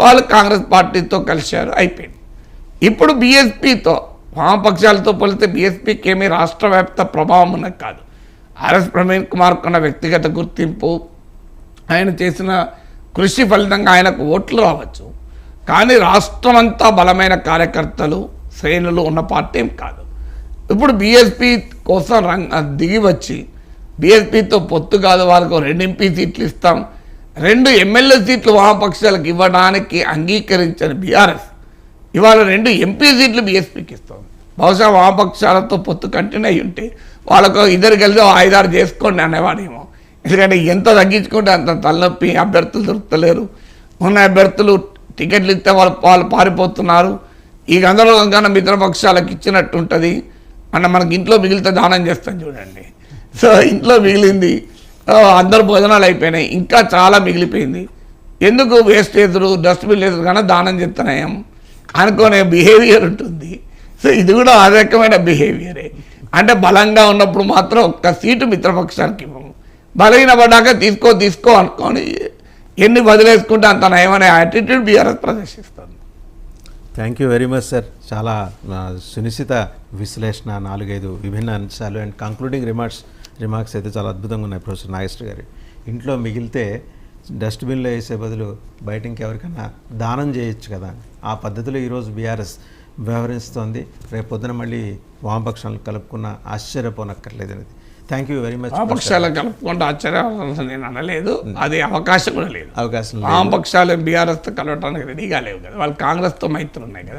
వాళ్ళు కాంగ్రెస్ పార్టీతో కలిశారు, అయిపోయింది. ఇప్పుడు బీఎస్పీతో వామపక్షాలతో పోలిస్తే బీఎస్పీకి ఏమీ రాష్ట్ర వ్యాప్త ప్రభావం ఉన్నది కాదు. ఆర్ఎస్ ప్రవీణ్ కుమార్ కొన్న వ్యక్తిగత గుర్తింపు, ఆయన చేసిన కృషి ఫలితంగా ఆయనకు ఓట్లు రావచ్చు. కానీ రాష్ట్రం అంతా బలమైన కార్యకర్తలు, శ్రేణులు ఉన్న పార్టీ ఏం కాదు. ఇప్పుడు బీఎస్పీ కోసం దిగి వచ్చి బీఎస్పీతో పొత్తు కాదు, వాళ్ళకు 2 ఎంపీ సీట్లు ఇస్తాం, 2 ఎమ్మెల్యే సీట్లు వామపక్షాలకు ఇవ్వడానికి అంగీకరించిన బీఆర్ఎస్ ఇవాళ 2 ఎంపీ సీట్లు బీఎస్పీకి ఇస్తుంది. బహుశా వామపక్షాలతో పొత్తు కంటిన్యూ అయ్యి ఉంటే వాళ్ళకు ఇద్దరు కలిసి 5-6 చేసుకోండి అనేవాడేమో. ఎందుకంటే ఎంత తగ్గించుకుంటే అంత తలనొప్పి, అభ్యర్థులు దొరుకుతలేరు, ఉన్న అభ్యర్థులు టికెట్లు ఇస్తే వాళ్ళు పారిపోతున్నారు. ఈ గందరగోళంగా మిత్రపక్షాలకు ఇచ్చినట్టు ఉంటుంది. మనకి ఇంట్లో మిగిలితే దానం చేస్తాం చూడండి. సో ఇంట్లో మిగిలింది, అందరు భోజనాలు అయిపోయినాయి, ఇంకా చాలా మిగిలిపోయింది, ఎందుకు వేస్టేజ్లు డస్ట్బిన్ లేదు కానీ దానం చెప్తున్నాం అనుకునే బిహేవియర్ ఉంటుంది. సో ఇది కూడా ఆ రకమైన బిహేవియరే. అంటే బలంగా ఉన్నప్పుడు మాత్రం ఒక్క సీటు మిత్రపక్షానికి ఇవ్వము, బలహీనపడ్డాక తీసుకో అనుకొని ఎన్ని వదిలేసుకుంటే అంత నయమనే యాటిట్యూడ్ బీఆర్ఎస్ ప్రదర్శిస్తుంది. Thank you very much sir. చాలా సునిశ్చిత విశ్లేషణ, 4-5 విభిన్న అంశాలు అండ్ కంక్లూడింగ్ రిమార్క్స్ అయితే చాలా అద్భుతంగా ఉన్నాయి ప్రొఫెసర్ నాగేశ్వర గారు. ఇంట్లో మిగిలితే డస్ట్బిన్లో వేసే బదులు బయట ఇంకెవరికైనా దానం చేయొచ్చు కదా, ఆ పద్ధతిలో ఈరోజు బీఆర్ఎస్ వ్యవహరిస్తోంది. రేపు పొద్దున మళ్ళీ వామపక్షాలను కలుపుకున్న ఆశ్చర్యపోనక్కర్లేదు అనేది. Thank you very much. వామపక్షాలను కలుపుకుంటే ఆశ్చర్యం నేను అనలేదు, అది అవకాశం కూడా లేదు. అవకాశం వామపక్షాలు బీఆర్ఎస్తో కలవటానికి రెడీగా లేవు కదా, వాళ్ళు కాంగ్రెస్తో మైత్రులు ఉన్నాయి కదా.